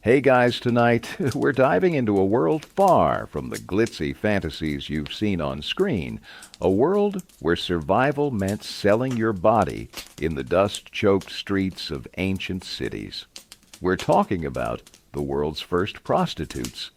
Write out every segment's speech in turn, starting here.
Hey guys, tonight we're diving into a world far from the glitzy fantasies you've seen on screen. A world where survival meant selling your body in the dust-choked streets of ancient cities. We're talking about the world's first prostitutes,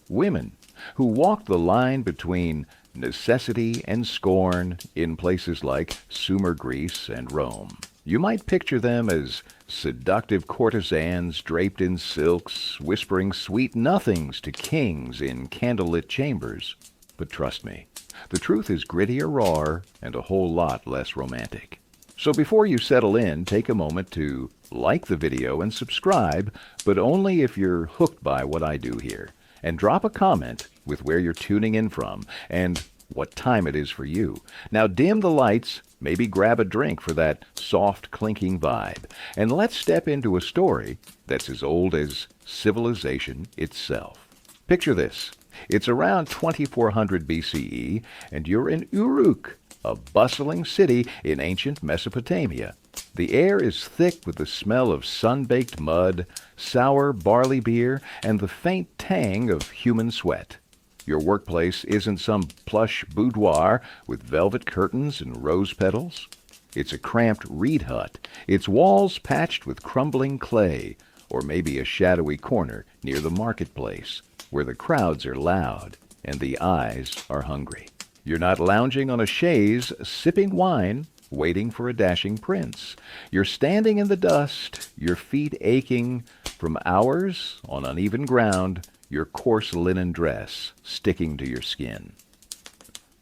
women who walked the line between necessity and scorn in places like Sumer Greece and Rome. You might picture them as seductive courtesans draped in silks, whispering sweet nothings to kings in candlelit chambers. But trust me, the truth is grittier, rawer, and a whole lot less romantic. So before you settle in, take a moment to like the video and subscribe, but only if you're hooked by what I do here. And drop a comment with where you're tuning in from and what time it is for you. Now dim the lights, maybe grab a drink for that soft clinking vibe, and let's step into a story that's as old as civilization itself. Picture this. It's around 2400 BCE, and you're in Uruk, a bustling city in ancient Mesopotamia. The air is thick with the smell of sun-baked mud, sour barley beer, and the faint tang of human sweat. Your workplace isn't some plush boudoir with velvet curtains and rose petals. It's a cramped reed hut, its walls patched with crumbling clay, or maybe a shadowy corner near the marketplace, where the crowds are loud and the eyes are hungry. You're not lounging on a chaise, sipping wine, waiting for a dashing prince. You're standing in the dust, your feet aching from hours on uneven ground, your coarse linen dress sticking to your skin.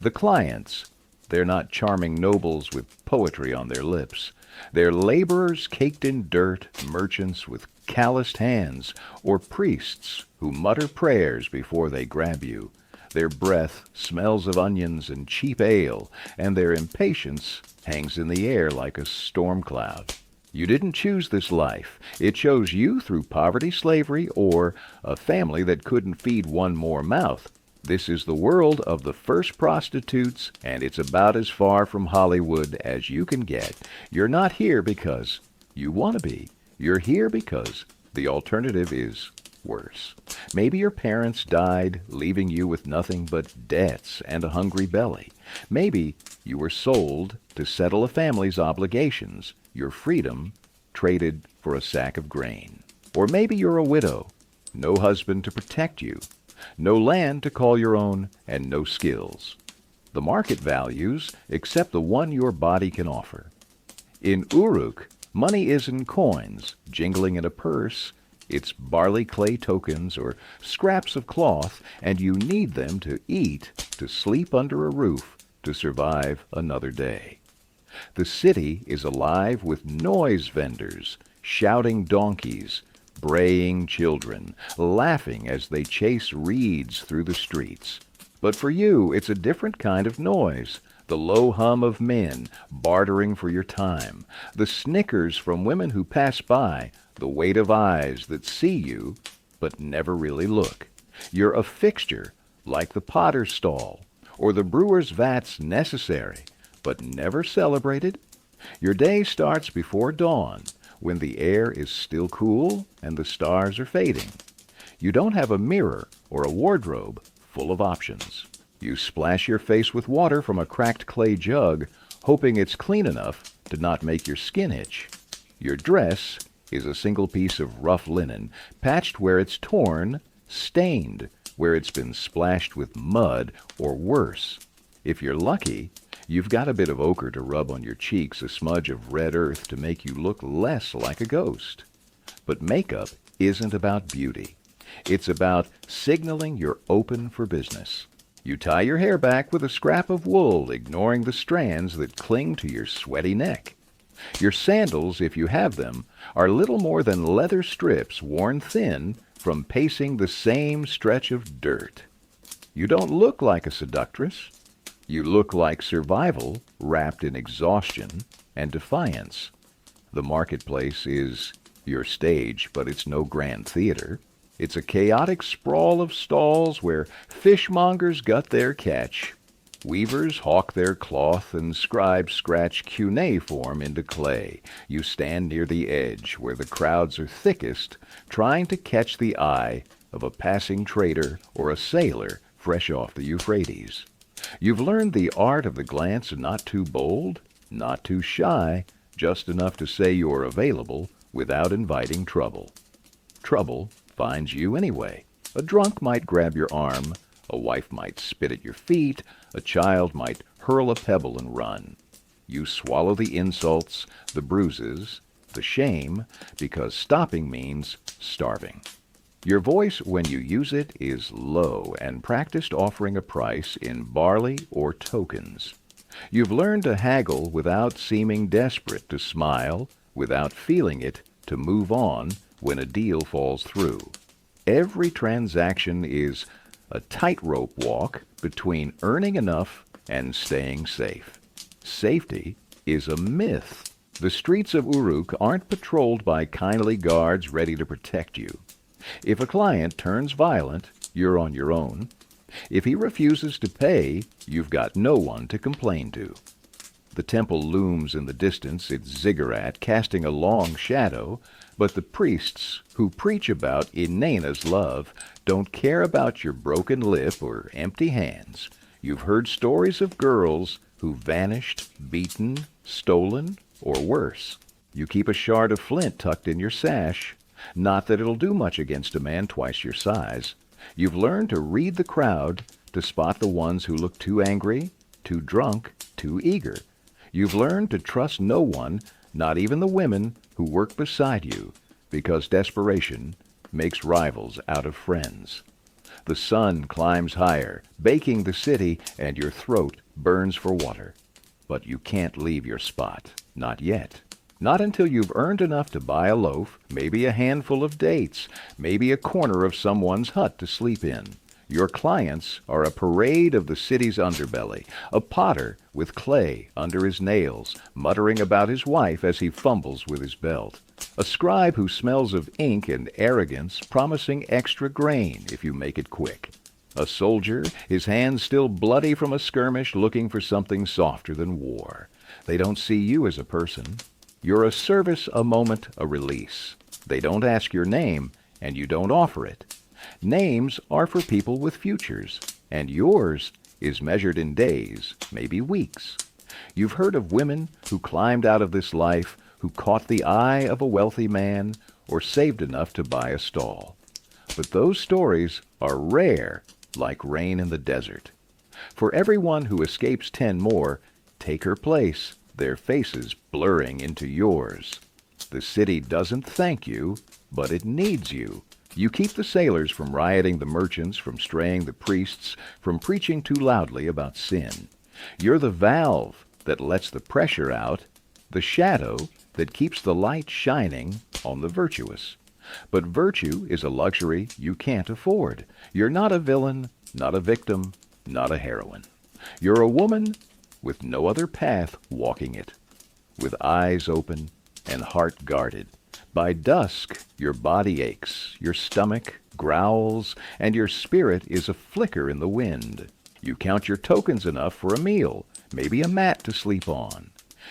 The clients, they're not charming nobles with poetry on their lips. They're laborers caked in dirt, merchants with calloused hands, or priests who mutter prayers before they grab you. Their breath smells of onions and cheap ale, and their impatience hangs in the air like a storm cloud. You didn't choose this life. It chose you through poverty, slavery, or a family that couldn't feed one more mouth. This is the world of the first prostitutes, and it's about as far from Hollywood as you can get. You're not here because you want to be. You're here because the alternative is worse. Maybe your parents died, leaving you with nothing but debts and a hungry belly. Maybe you were sold to settle a family's obligations, your freedom traded for a sack of grain. Or maybe you're a widow, no husband to protect you, no land to call your own, and no skills. The market values except the one your body can offer. In Uruk, money isn't coins jingling in a purse. It's barley clay tokens or scraps of cloth, and you need them to eat, to sleep under a roof, to survive another day. The city is alive with noise vendors, shouting donkeys, braying children, laughing as they chase reeds through the streets. But for you, it's a different kind of noise. The low hum of men bartering for your time, the snickers from women who pass by, the weight of eyes that see you but never really look. You're a fixture like the potter's stall or the brewer's vat's necessary but never celebrated. Your day starts before dawn when the air is still cool and the stars are fading. You don't have a mirror or a wardrobe full of options. You splash your face with water from a cracked clay jug, hoping it's clean enough to not make your skin itch. Your dress is a single piece of rough linen, patched where it's torn, stained where it's been splashed with mud, or worse. If you're lucky, you've got a bit of ochre to rub on your cheeks, a smudge of red earth to make you look less like a ghost. But makeup isn't about beauty. It's about signaling you're open for business. You tie your hair back with a scrap of wool, ignoring the strands that cling to your sweaty neck. Your sandals, if you have them, are little more than leather strips worn thin from pacing the same stretch of dirt. You don't look like a seductress. You look like survival wrapped in exhaustion and defiance. The marketplace is your stage, but it's no grand theater. It's a chaotic sprawl of stalls where fishmongers gut their catch. Weavers hawk their cloth, and scribes scratch cuneiform into clay. You stand near the edge, where the crowds are thickest, trying to catch the eye of a passing trader or a sailor fresh off the Euphrates. You've learned the art of the glance, not too bold, not too shy, just enough to say you're available without inviting trouble. Trouble finds you anyway. A drunk might grab your arm, a wife might spit at your feet, a child might hurl a pebble and run. You swallow the insults, the bruises, the shame, because stopping means starving. Your voice, when you use it, is low and practiced offering a price in barley or tokens. You've learned to haggle without seeming desperate, to smile without feeling it, to move on when a deal falls through. Every transaction is a tightrope walk between earning enough and staying safe. Safety is a myth. The streets of Uruk aren't patrolled by kindly guards ready to protect you. If a client turns violent, you're on your own. If he refuses to pay, you've got no one to complain to. The temple looms in the distance, its ziggurat casting a long shadow, but the priests who preach about Inanna's love don't care about your broken lip or empty hands. You've heard stories of girls who vanished, beaten, stolen, or worse. You keep a shard of flint tucked in your sash. Not that it'll do much against a man twice your size. You've learned to read the crowd, to spot the ones who look too angry, too drunk, too eager. You've learned to trust no one, not even the women who work beside you, because desperation makes rivals out of friends. The sun climbs higher, baking the city, and your throat burns for water. But you can't leave your spot. Not yet. Not until you've earned enough to buy a loaf, maybe a handful of dates, maybe a corner of someone's hut to sleep in. Your clients are a parade of the city's underbelly, a potter with clay under his nails, muttering about his wife as he fumbles with his belt. A scribe who smells of ink and arrogance, promising extra grain if you make it quick. A soldier, his hands still bloody from a skirmish, looking for something softer than war. They don't see you as a person. You're a service, a moment, a release. They don't ask your name, and you don't offer it. Names are for people with futures, and yours is measured in days, maybe weeks. You've heard of women who climbed out of this life, who caught the eye of a wealthy man, or saved enough to buy a stall. But those stories are rare, like rain in the desert. For everyone who escapes 10 more, take her place, their faces blurring into yours. The city doesn't thank you, but it needs you. You keep the sailors from rioting, the merchants from straying, the priests from preaching too loudly about sin. You're the valve that lets the pressure out, the shadow that keeps the light shining on the virtuous. But virtue is a luxury you can't afford. You're not a villain, not a victim, not a heroine. You're a woman with no other path walking it, with eyes open and heart guarded. By dusk, your body aches, your stomach growls, and your spirit is a flicker in the wind. You count your tokens enough for a meal, maybe a mat to sleep on.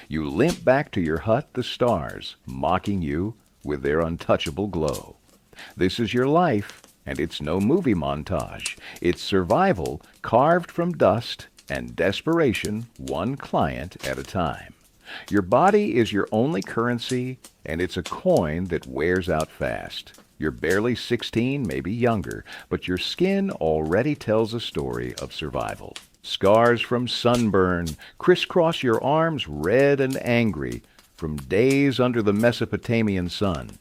You limp back to your hut, the stars mocking you with their untouchable glow. This is your life, and it's no movie montage. It's survival carved from dust and desperation, one client at a time. Your body is your only currency, and it's a coin that wears out fast. You're barely 16, maybe younger, but your skin already tells a story of survival. Scars from sunburn crisscross your arms, red and angry, from days under the Mesopotamian sun.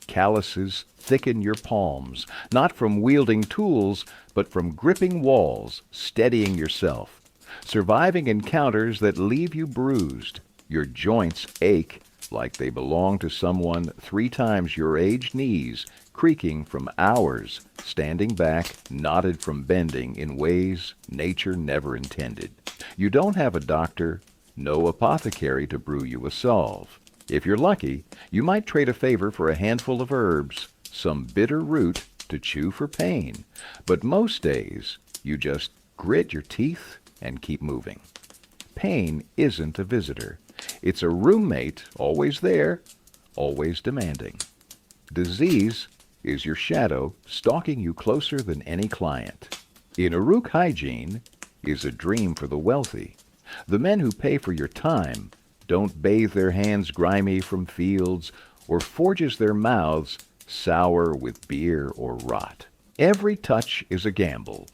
Calluses thicken your palms, not from wielding tools, but from gripping walls, steadying yourself. Surviving encounters that leave you bruised. Your joints ache like they belong to someone 3 times your aged knees, creaking from hours, standing back, knotted from bending in ways nature never intended. You don't have a doctor, no apothecary to brew you a salve. If you're lucky, you might trade a favor for a handful of herbs, some bitter root to chew for pain. But most days, you just grit your teeth and keep moving. Pain isn't a visitor. It's a roommate, always there, always demanding. Disease is your shadow stalking you closer than any client. In Uruk hygiene is a dream for the wealthy. The men who pay for your time don't bathe their hands grimy from fields or forges their mouths sour with beer or rot. Every touch is a gamble.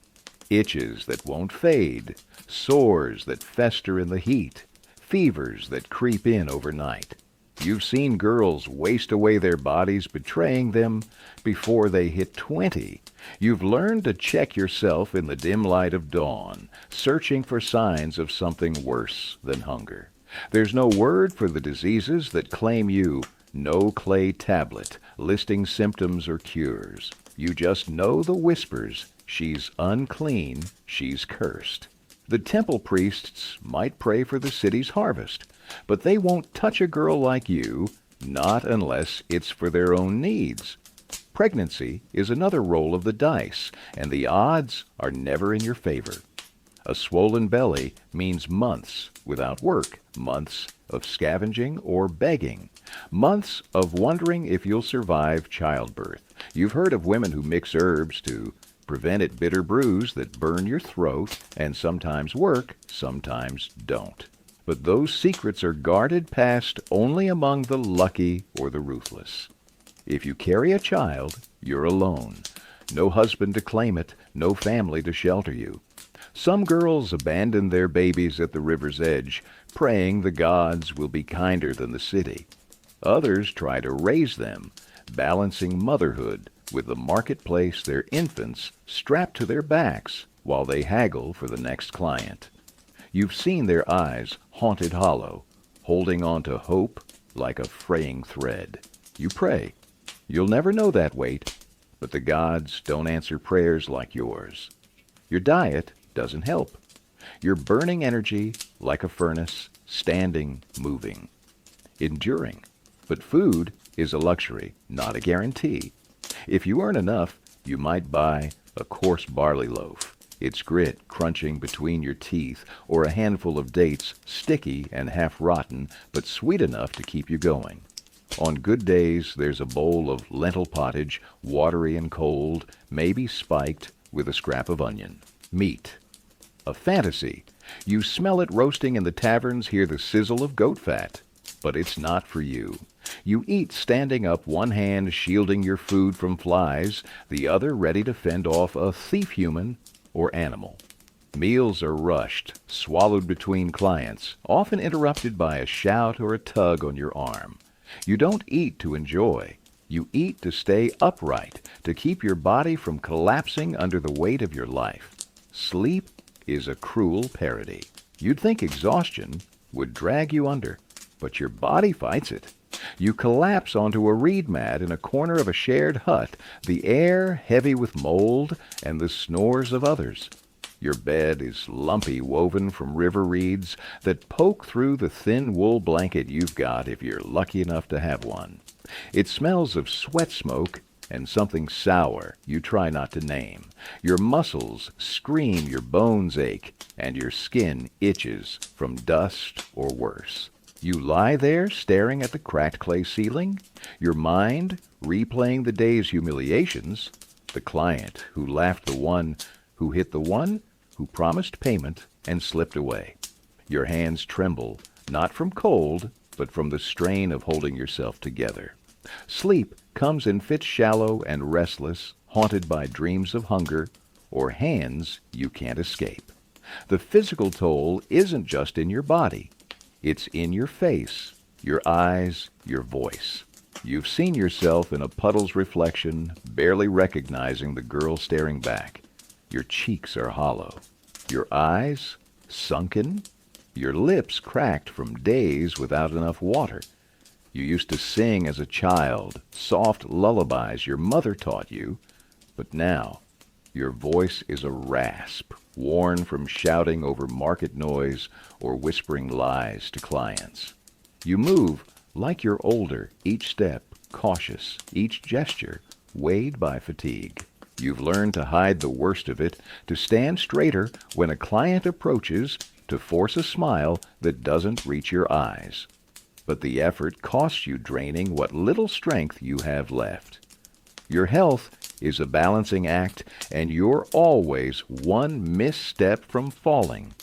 Itches that won't fade, sores that fester in the heat, fevers that creep in overnight. You've seen girls waste away their bodies betraying them before they hit 20. You've learned to check yourself in the dim light of dawn, searching for signs of something worse than hunger. There's no word for the diseases that claim you, no clay tablet listing symptoms or cures. You just know the whispers. She's unclean, she's cursed. The temple priests might pray for the city's harvest, but they won't touch a girl like you, not unless it's for their own needs. Pregnancy is another roll of the dice, and the odds are never in your favor. A swollen belly means months without work, months of scavenging or begging, months of wondering if you'll survive childbirth. You've heard of women who mix herbs to prevent it bitter brews that burn your throat and sometimes work, sometimes don't. But those secrets are guarded past only among the lucky or the ruthless. If you carry a child, you're alone. No husband to claim it, no family to shelter you. Some girls abandon their babies at the river's edge, praying the gods will be kinder than the city. Others try to raise them, balancing motherhood with the marketplace their infants strapped to their backs while they haggle for the next client. You've seen their eyes haunted hollow, holding on to hope like a fraying thread. You pray. You'll never know that weight, but the gods don't answer prayers like yours. Your diet doesn't help. You're burning energy like a furnace, standing, moving, enduring. But food is a luxury, not a guarantee. If you earn enough, you might buy a coarse barley loaf, its grit crunching between your teeth, or a handful of dates, sticky and half-rotten, but sweet enough to keep you going. On good days, there's a bowl of lentil pottage, watery and cold, maybe spiked with a scrap of onion. Meat. A fantasy. You smell it roasting in the taverns, hear the sizzle of goat fat. But it's not for you. You eat standing up, one hand shielding your food from flies, the other ready to fend off a thief human or animal. Meals are rushed, swallowed between clients, often interrupted by a shout or a tug on your arm. You don't eat to enjoy. You eat to stay upright, to keep your body from collapsing under the weight of your life. Sleep is a cruel parody. You'd think exhaustion would drag you under, but your body fights it. You collapse onto a reed mat in a corner of a shared hut, the air heavy with mold and the snores of others. Your bed is lumpy, woven from river reeds that poke through the thin wool blanket you've got if you're lucky enough to have one. It smells of sweat smoke and something sour you try not to name. Your muscles scream, your bones ache, and your skin itches from dust or worse. You lie there staring at the cracked clay ceiling, your mind replaying the day's humiliations, the client who laughed, the one who hit, the one who promised payment and slipped away. Your hands tremble, not from cold, but from the strain of holding yourself together. Sleep comes in fits, shallow and restless, haunted by dreams of hunger or hands you can't escape. The physical toll isn't just in your body. It's in your face, your eyes, your voice. You've seen yourself in a puddle's reflection, barely recognizing the girl staring back. Your cheeks are hollow, your eyes sunken, your lips cracked from days without enough water. You used to sing as a child, soft lullabies your mother taught you, but now your voice is a rasp, worn from shouting over market noise or whispering lies to clients. You move like you're older, each step cautious, each gesture weighed by fatigue. You've learned to hide the worst of it, to stand straighter when a client approaches, to force a smile that doesn't reach your eyes. But the effort costs you draining what little strength you have left. Your health is a balancing act, and you're always one misstep from falling.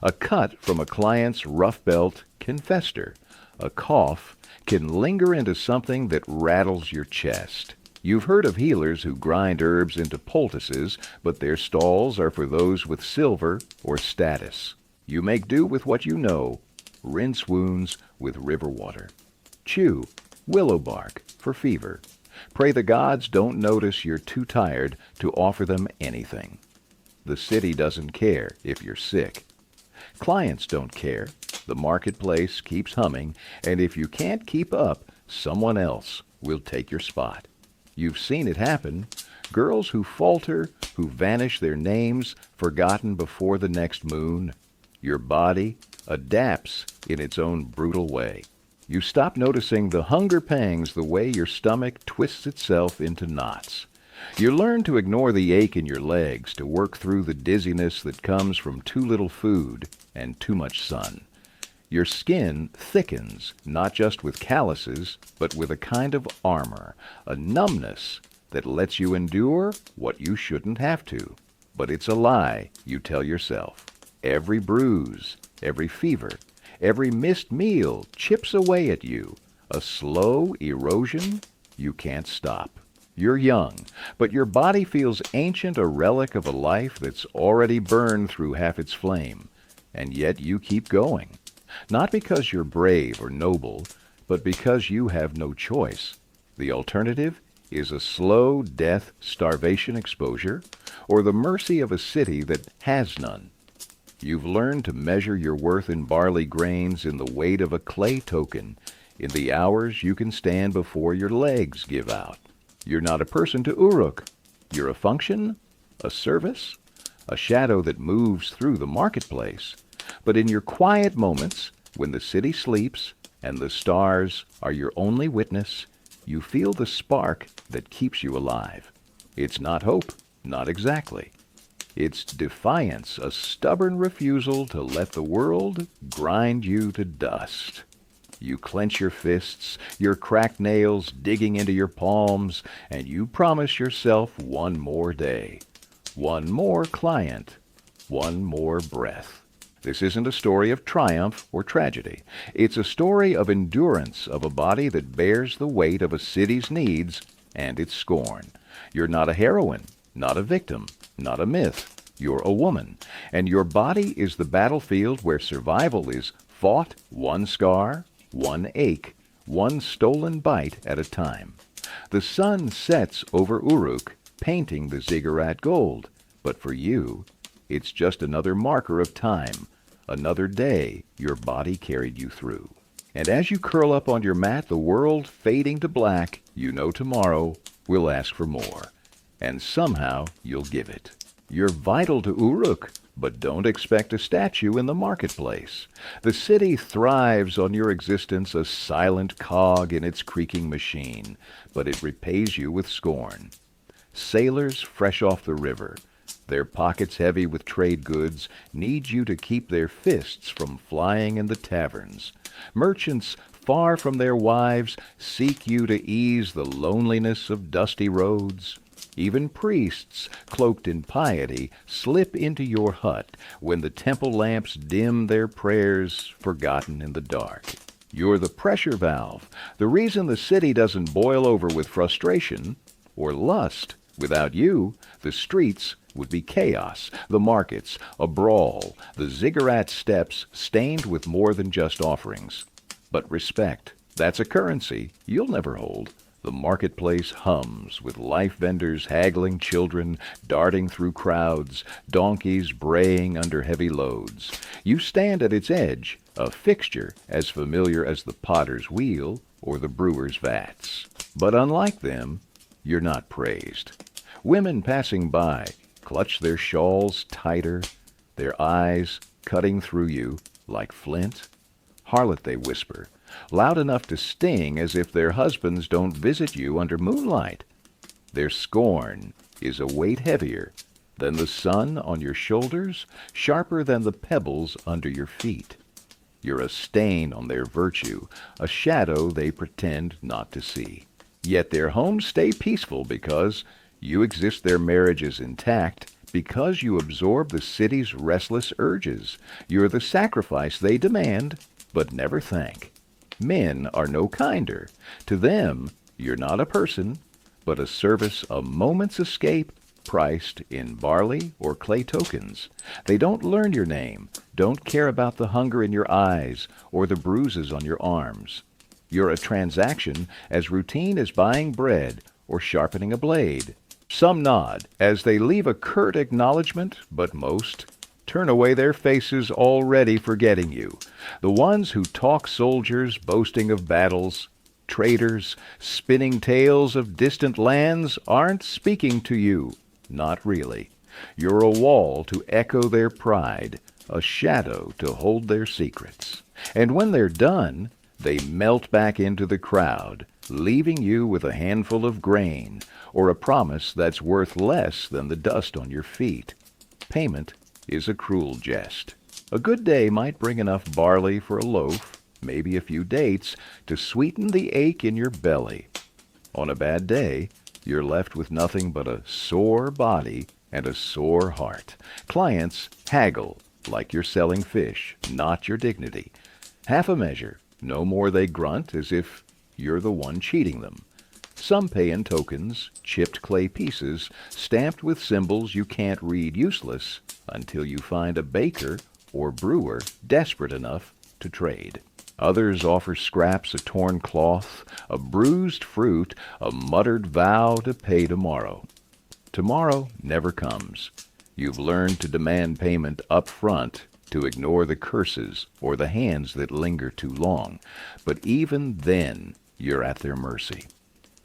A cut from a client's rough belt can fester. A cough can linger into something that rattles your chest. You've heard of healers who grind herbs into poultices, but their stalls are for those with silver or status. You make do with what you know. Rinse wounds with river water. Chew willow bark for fever. Pray the gods don't notice you're too tired to offer them anything. The city doesn't care if you're sick. Clients don't care. The marketplace keeps humming, and if you can't keep up, someone else will take your spot. You've seen it happen. Girls who falter, who vanish their names, forgotten before the next moon. Your body adapts in its own brutal way. You stop noticing the hunger pangs the way your stomach twists itself into knots. You learn to ignore the ache in your legs, to work through the dizziness that comes from too little food and too much sun. Your skin thickens, not just with calluses, but with a kind of armor, a numbness that lets you endure what you shouldn't have to. But it's a lie you tell yourself. Every bruise, every fever, every missed meal chips away at you, a slow erosion you can't stop. You're young, but your body feels ancient, a relic of a life that's already burned through half its flame, and yet you keep going. Not because you're brave or noble, but because you have no choice. The alternative is a slow death, starvation, exposure, or the mercy of a city that has none. You've learned to measure your worth in barley grains, in the weight of a clay token, in the hours you can stand before your legs give out. You're not a person to Uruk. You're a function, a service, a shadow that moves through the marketplace. But in your quiet moments, when the city sleeps and the stars are your only witness, you feel the spark that keeps you alive. It's not hope, not exactly. It's defiance, a stubborn refusal to let the world grind you to dust. You clench your fists, your cracked nails digging into your palms, and you promise yourself one more day, one more client, one more breath. This isn't a story of triumph or tragedy. It's a story of endurance, of a body that bears the weight of a city's needs and its scorn. You're not a heroine, not a victim, not a myth. You're a woman, and your body is the battlefield where survival is fought one scar, one ache, one stolen bite at a time. The sun sets over Uruk, painting the ziggurat gold, but for you, it's just another marker of time, another day your body carried you through. And as you curl up on your mat, the world fading to black, you know tomorrow will ask for more, and somehow you'll give it. You're vital to Uruk, but don't expect a statue in the marketplace. The city thrives on your existence, a silent cog in its creaking machine, but it repays you with scorn. Sailors fresh off the river, their pockets heavy with trade goods, need you to keep their fists from flying in the taverns. Merchants far from their wives seek you to ease the loneliness of dusty roads. Even priests, cloaked in piety, slip into your hut when the temple lamps dim their prayers forgotten in the dark. You're the pressure valve, the reason the city doesn't boil over with frustration or lust. Without you, the streets would be chaos, the markets a brawl, the ziggurat steps stained with more than just offerings. But respect, that's a currency you'll never hold. The marketplace hums with life vendors haggling children, darting through crowds, donkeys braying under heavy loads. You stand at its edge, a fixture as familiar as the potter's wheel or the brewer's vats. But unlike them, you're not praised. Women passing by clutch their shawls tighter, their eyes cutting through you like flint. Harlot, they whisper, loud enough to sting, as if their husbands don't visit you under moonlight. Their scorn is a weight heavier than the sun on your shoulders, sharper than the pebbles under your feet. You're a stain on their virtue, a shadow they pretend not to see. Yet their homes stay peaceful because you exist, their marriage is intact, because you absorb the city's restless urges. You're the sacrifice they demand, but never thank. Men are no kinder. To them, you're not a person, but a service, a moment's escape, priced in barley or clay tokens. They don't learn your name, don't care about the hunger in your eyes or the bruises on your arms. You're a transaction as routine as buying bread or sharpening a blade. Some nod as they leave a curt acknowledgement, but most turn away their faces already forgetting you. The ones who talk soldiers boasting of battles, traders spinning tales of distant lands aren't speaking to you. Not really. You're a wall to echo their pride, a shadow to hold their secrets. And when they're done, they melt back into the crowd, leaving you with a handful of grain or a promise that's worth less than the dust on your feet. Payment is a cruel jest. A good day might bring enough barley for a loaf, maybe a few dates, to sweeten the ache in your belly. On a bad day, you're left with nothing but a sore body and a sore heart. Clients haggle like you're selling fish, not your dignity. Half a measure, no more they grunt as if you're the one cheating them. Some pay in tokens, chipped clay pieces, stamped with symbols you can't read, useless until you find a baker or brewer desperate enough to trade. Others offer scraps, a torn cloth, a bruised fruit, a muttered vow to pay tomorrow. Tomorrow never comes. You've learned to demand payment up front, to ignore the curses or the hands that linger too long. But even then, you're at their mercy.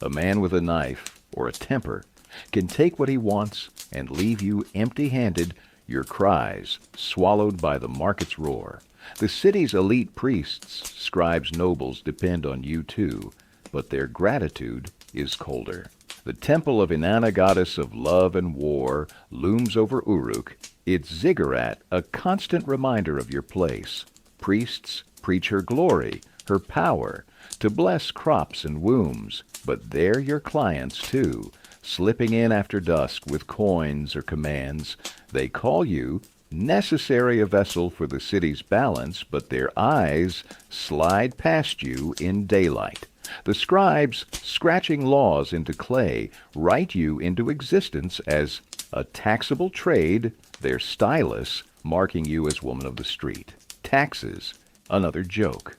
A man with a knife or a temper can take what he wants and leave you empty-handed, your cries swallowed by the market's roar. The city's elite priests, scribes, nobles depend on you too, but their gratitude is colder. The temple of Inanna, goddess of love and war, looms over Uruk, its ziggurat a constant reminder of your place. Priests preach her glory, her power, to bless crops and wombs, but they're your clients too, slipping in after dusk with coins or commands. They call you necessary a vessel for the city's balance, but their eyes slide past you in daylight. The scribes, scratching laws into clay, write you into existence as a taxable trade, their stylus marking you as woman of the street. Taxes, another joke.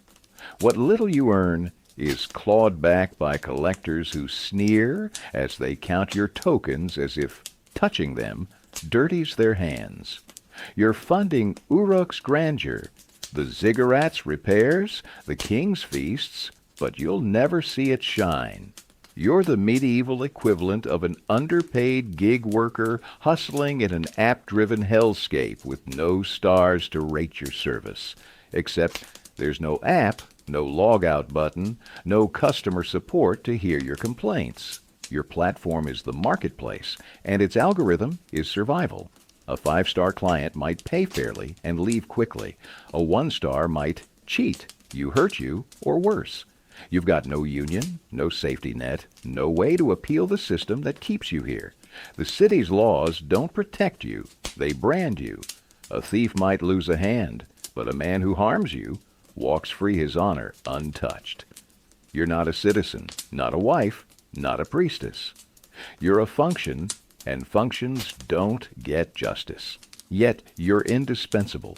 What little you earn is clawed back by collectors who sneer as they count your tokens as if touching them dirties their hands. You're funding Uruk's grandeur, the ziggurat's repairs, the king's feasts, but you'll never see it shine. You're the medieval equivalent of an underpaid gig worker hustling in an app-driven hellscape with no stars to rate your service. Except there's no app, no log-out button, no customer support to hear your complaints. Your platform is the marketplace, and its algorithm is survival. A 5-star client might pay fairly and leave quickly. A 1-star might cheat, you hurt you, or worse. You've got no union, no safety net, no way to appeal the system that keeps you here. The city's laws don't protect you, they brand you. A thief might lose a hand, but a man who harms you walks free, his honor untouched. You're not a citizen, not a wife, not a priestess. You're a function, and functions don't get justice. Yet you're indispensable.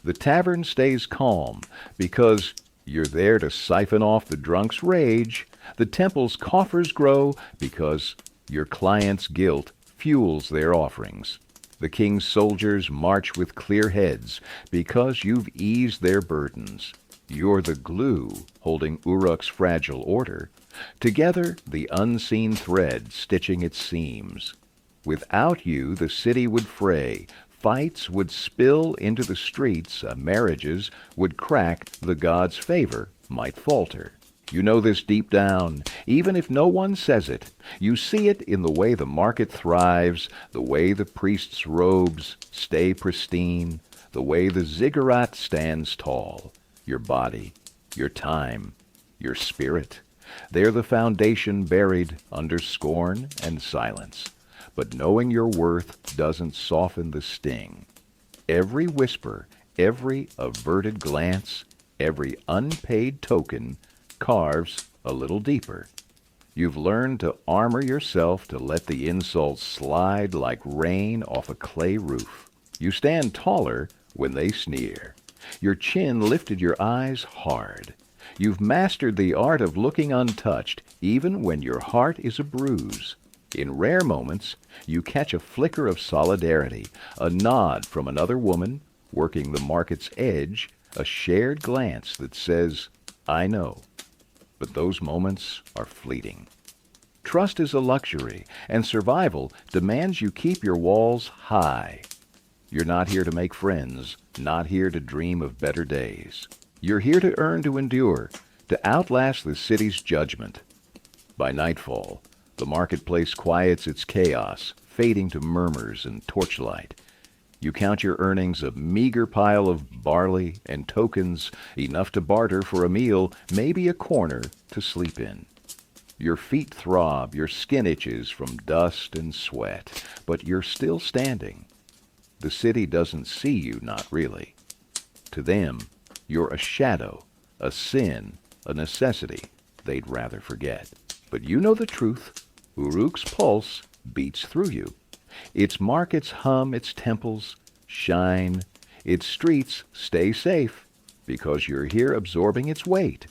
The tavern stays calm because you're there to siphon off the drunk's rage. The temple's coffers grow because your client's guilt fuels their offerings. The king's soldiers march with clear heads because you've eased their burdens. You're the glue holding Uruk's fragile order. Together, the unseen thread stitching its seams. Without you, the city would fray. Fights would spill into the streets, marriages would crack, the gods' favor might falter. You know this deep down, even if no one says it. You see it in the way the market thrives, the way the priest's robes stay pristine, the way the ziggurat stands tall. Your body, your time, your spirit. They're the foundation buried under scorn and silence. But knowing your worth doesn't soften the sting. Every whisper, every averted glance, every unpaid token carves a little deeper. You've learned to armor yourself to let the insults slide like rain off a clay roof. You stand taller when they sneer. Your chin lifted, your eyes hard. You've mastered the art of looking untouched, even when your heart is a bruise. In rare moments, you catch a flicker of solidarity, a nod from another woman working the market's edge, a shared glance that says, "I know." But those moments are fleeting. Trust is a luxury, and survival demands you keep your walls high. You're not here to make friends, not here to dream of better days. You're here to earn, to endure, to outlast the city's judgment. By nightfall, the marketplace quiets its chaos, fading to murmurs and torchlight. You count your earnings, a meager pile of barley and tokens, enough to barter for a meal, maybe a corner to sleep in. Your feet throb, your skin itches from dust and sweat, but you're still standing. The city doesn't see you, not really. To them, you're a shadow, a sin, a necessity they'd rather forget. But you know the truth. Uruk's pulse beats through you. Its markets hum, its temples shine, its streets stay safe, because you're here absorbing its weight.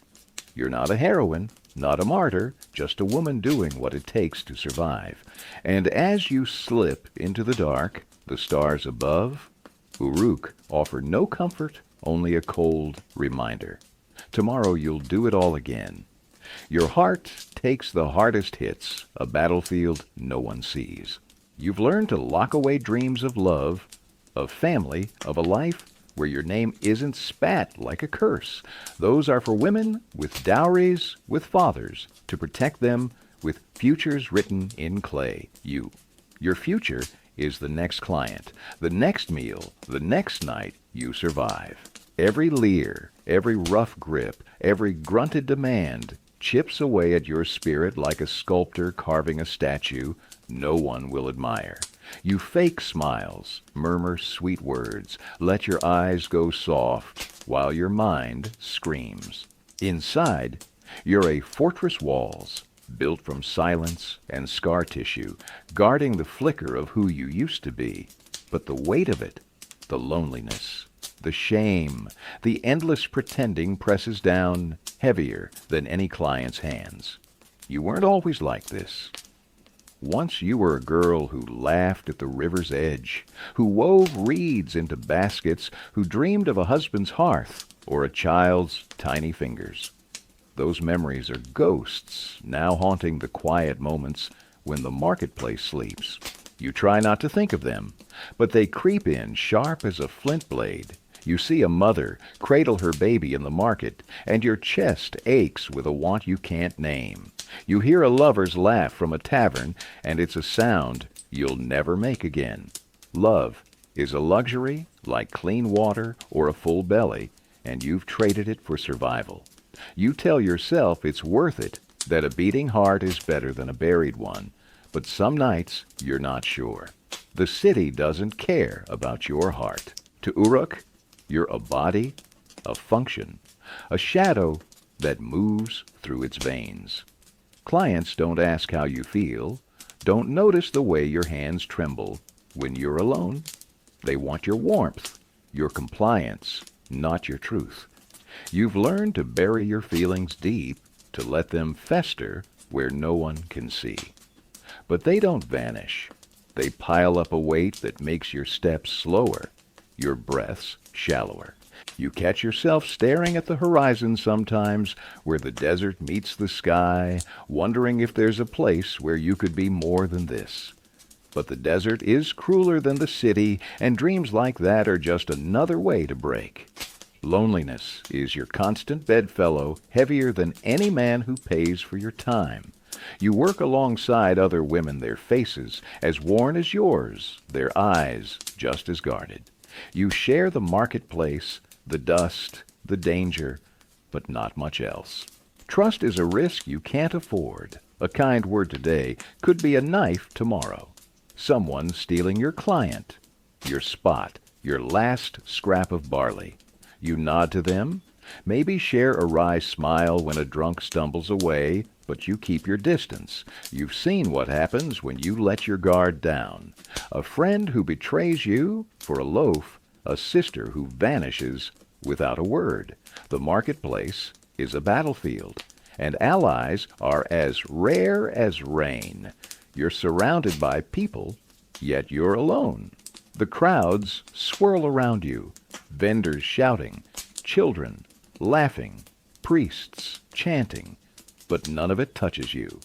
You're not a heroine, not a martyr, just a woman doing what it takes to survive. And as you slip into the dark, the stars above, Uruk offer no comfort, only a cold reminder. Tomorrow you'll do it all again. Your heart takes the hardest hits, a battlefield no one sees. You've learned to lock away dreams of love, of family, of a life where your name isn't spat like a curse. Those are for women with dowries, with fathers, to protect them with futures written in clay. Your future is the next client, the next meal, the next night you survive. Every leer, every rough grip, every grunted demand chips away at your spirit like a sculptor carving a statue no one will admire. You fake smiles, murmur sweet words, let your eyes go soft while your mind screams. Inside, you're a fortress walls, built from silence and scar tissue, guarding the flicker of who you used to be. But the weight of it, the loneliness, the shame, the endless pretending presses down heavier than any client's hands. You weren't always like this. Once you were a girl who laughed at the river's edge, who wove reeds into baskets, who dreamed of a husband's hearth or a child's tiny fingers. Those memories are ghosts now haunting the quiet moments when the marketplace sleeps. You try not to think of them, but they creep in sharp as a flint blade. You see a mother cradle her baby in the market, and your chest aches with a want you can't name. You hear a lover's laugh from a tavern, and it's a sound you'll never make again. Love is a luxury like clean water or a full belly, and you've traded it for survival. You tell yourself it's worth it, that a beating heart is better than a buried one, but some nights you're not sure. The city doesn't care about your heart. To Uruk, you're a body, a function, a shadow that moves through its veins. Clients don't ask how you feel, don't notice the way your hands tremble when you're alone. They want your warmth, your compliance, not your truth. You've learned to bury your feelings deep, to let them fester where no one can see. But they don't vanish. They pile up a weight that makes your steps slower, your breaths shallower. You catch yourself staring at the horizon sometimes, where the desert meets the sky, wondering if there's a place where you could be more than this. But the desert is crueler than the city, and dreams like that are just another way to break. Loneliness is your constant bedfellow, heavier than any man who pays for your time. You work alongside other women, their faces as worn as yours, their eyes just as guarded. You share the marketplace, the dust, the danger, but not much else. Trust is a risk you can't afford. A kind word today could be a knife tomorrow. Someone stealing your client, your spot, your last scrap of barley. You nod to them, maybe share a wry smile when a drunk stumbles away, but you keep your distance. You've seen what happens when you let your guard down. A friend who betrays you for a loaf, a sister who vanishes without a word. The marketplace is a battlefield, and allies are as rare as rain. You're surrounded by people, yet you're alone. The crowds swirl around you, vendors shouting, children laughing, priests chanting, but none of it touches you.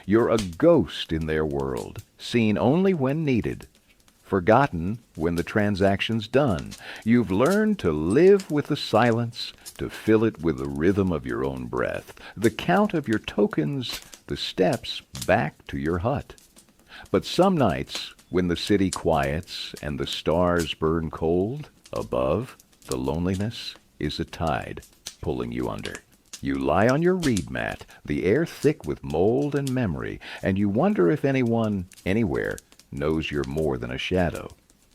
You're a ghost in their world, seen only when needed, forgotten when the transaction's done. You've learned to live with the silence, to fill it with the rhythm of your own breath, the count of your tokens, the steps back to your hut. But some nights, when the city quiets and the stars burn cold, above, the loneliness is a tide pulling you under. You lie on your reed mat, the air thick with mold and memory, and you wonder if anyone, anywhere, knows you're more than a shadow.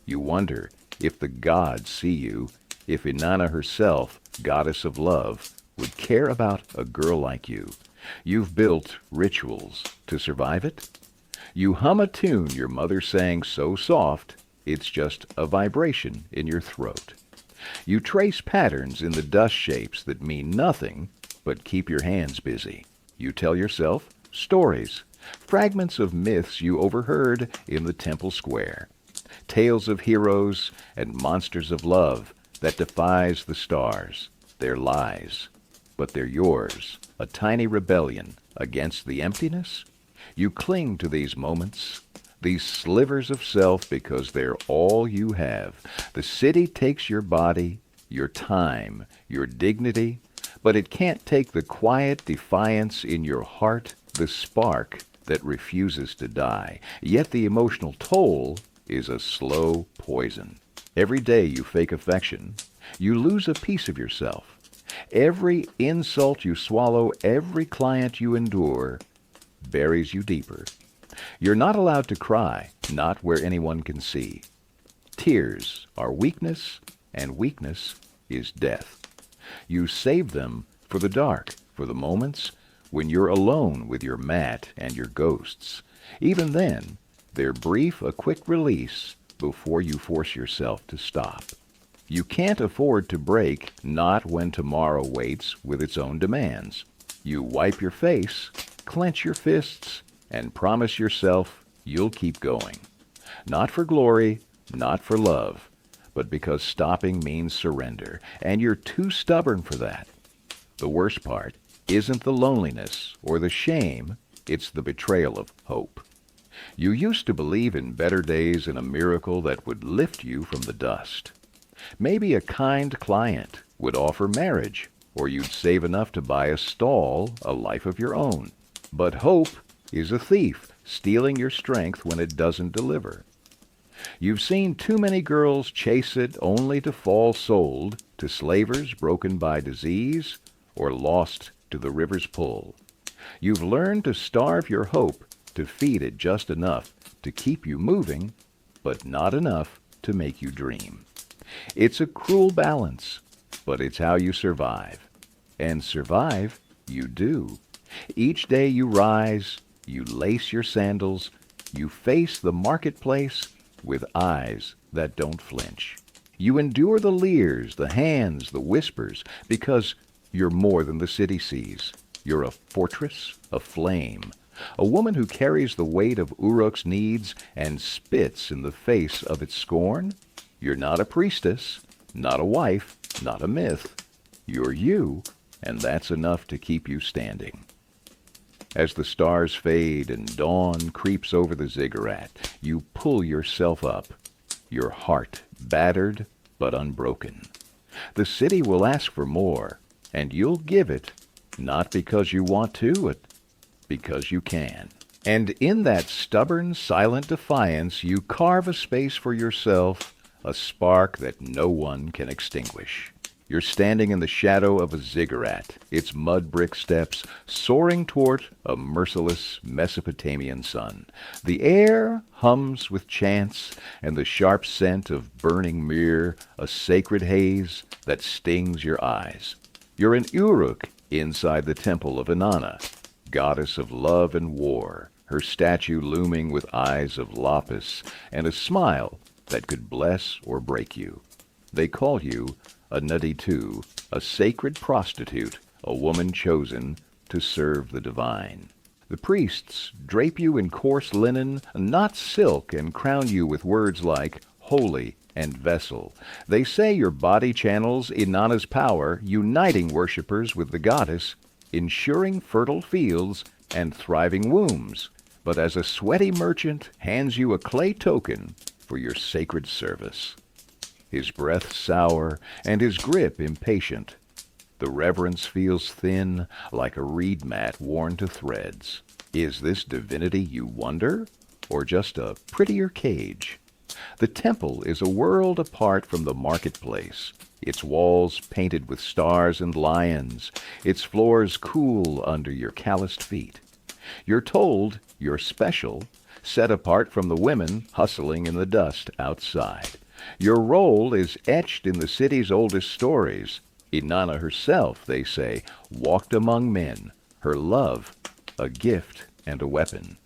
You wonder if the gods see you, if Inanna herself, goddess of love, would care about a girl like you. You've built rituals to survive it. You hum a tune your mother sang so soft, it's just a vibration in your throat. You trace patterns in the dust shapes that mean nothing, but keep your hands busy. You tell yourself stories, fragments of myths you overheard in the temple square, tales of heroes and monsters of love that defies the stars. They're lies, but they're yours, a tiny rebellion against the emptiness. You cling to these moments, these slivers of self, because they're all you have. The city takes your body, your time, your dignity, but it can't take the quiet defiance in your heart, the spark that refuses to die. Yet the emotional toll is a slow poison. Every day you fake affection, you lose a piece of yourself. Every insult you swallow, every client you endure, buries you deeper. You're not allowed to cry, not where anyone can see. Tears are weakness, and weakness is death. You save them for the dark, for the moments when you're alone with your mat and your ghosts. Even then, they're brief, a quick release before you force yourself to stop. You can't afford to break, not when tomorrow waits with its own demands. You wipe your face, clench your fists, and promise yourself you'll keep going. Not for glory, not for love, but because stopping means surrender, and you're too stubborn for that. The worst part isn't the loneliness or the shame, it's the betrayal of hope. You used to believe in better days and a miracle that would lift you from the dust. Maybe a kind client would offer marriage, or you'd save enough to buy a stall, a life of your own. But hope is a thief, stealing your strength when it doesn't deliver. You've seen too many girls chase it only to fall sold to slavers broken by disease or lost to the river's pull. You've learned to starve your hope, to feed it just enough to keep you moving, but not enough to make you dream. It's a cruel balance, but it's how you survive. And survive you do. Each day you rise, you lace your sandals, you face the marketplace with eyes that don't flinch. You endure the leers, the hands, the whispers, because you're more than the city sees. You're a fortress, a flame, a woman who carries the weight of Uruk's needs and spits in the face of its scorn. You're not a priestess, not a wife, not a myth. You're you, and that's enough to keep you standing. As the stars fade and dawn creeps over the ziggurat, you pull yourself up, your heart battered but unbroken. The city will ask for more, and you'll give it, not because you want to, but because you can. And in that stubborn, silent defiance, you carve a space for yourself, a spark that no one can extinguish. You're standing in the shadow of a ziggurat, its mud brick steps soaring toward a merciless Mesopotamian sun. The air hums with chants and the sharp scent of burning myrrh, a sacred haze that stings your eyes. You're in Uruk, inside the temple of Inanna, goddess of love and war, her statue looming with eyes of lapis and a smile that could bless or break you. They call you a naditu, a sacred prostitute, a woman chosen to serve the divine. The priests drape you in coarse linen, not silk, and crown you with words like holy and vessel. They say your body channels Inanna's power, uniting worshippers with the goddess, ensuring fertile fields and thriving wombs. But as a sweaty merchant hands you a clay token for your sacred service, his breath sour and his grip impatient, the reverence feels thin like a reed mat worn to threads. Is this divinity, you wonder, or just a prettier cage? The temple is a world apart from the marketplace, its walls painted with stars and lions, its floors cool under your calloused feet. You're told you're special, set apart from the women hustling in the dust outside. Your role is etched in the city's oldest stories. Inanna herself, they say, walked among men, her love a gift and a weapon.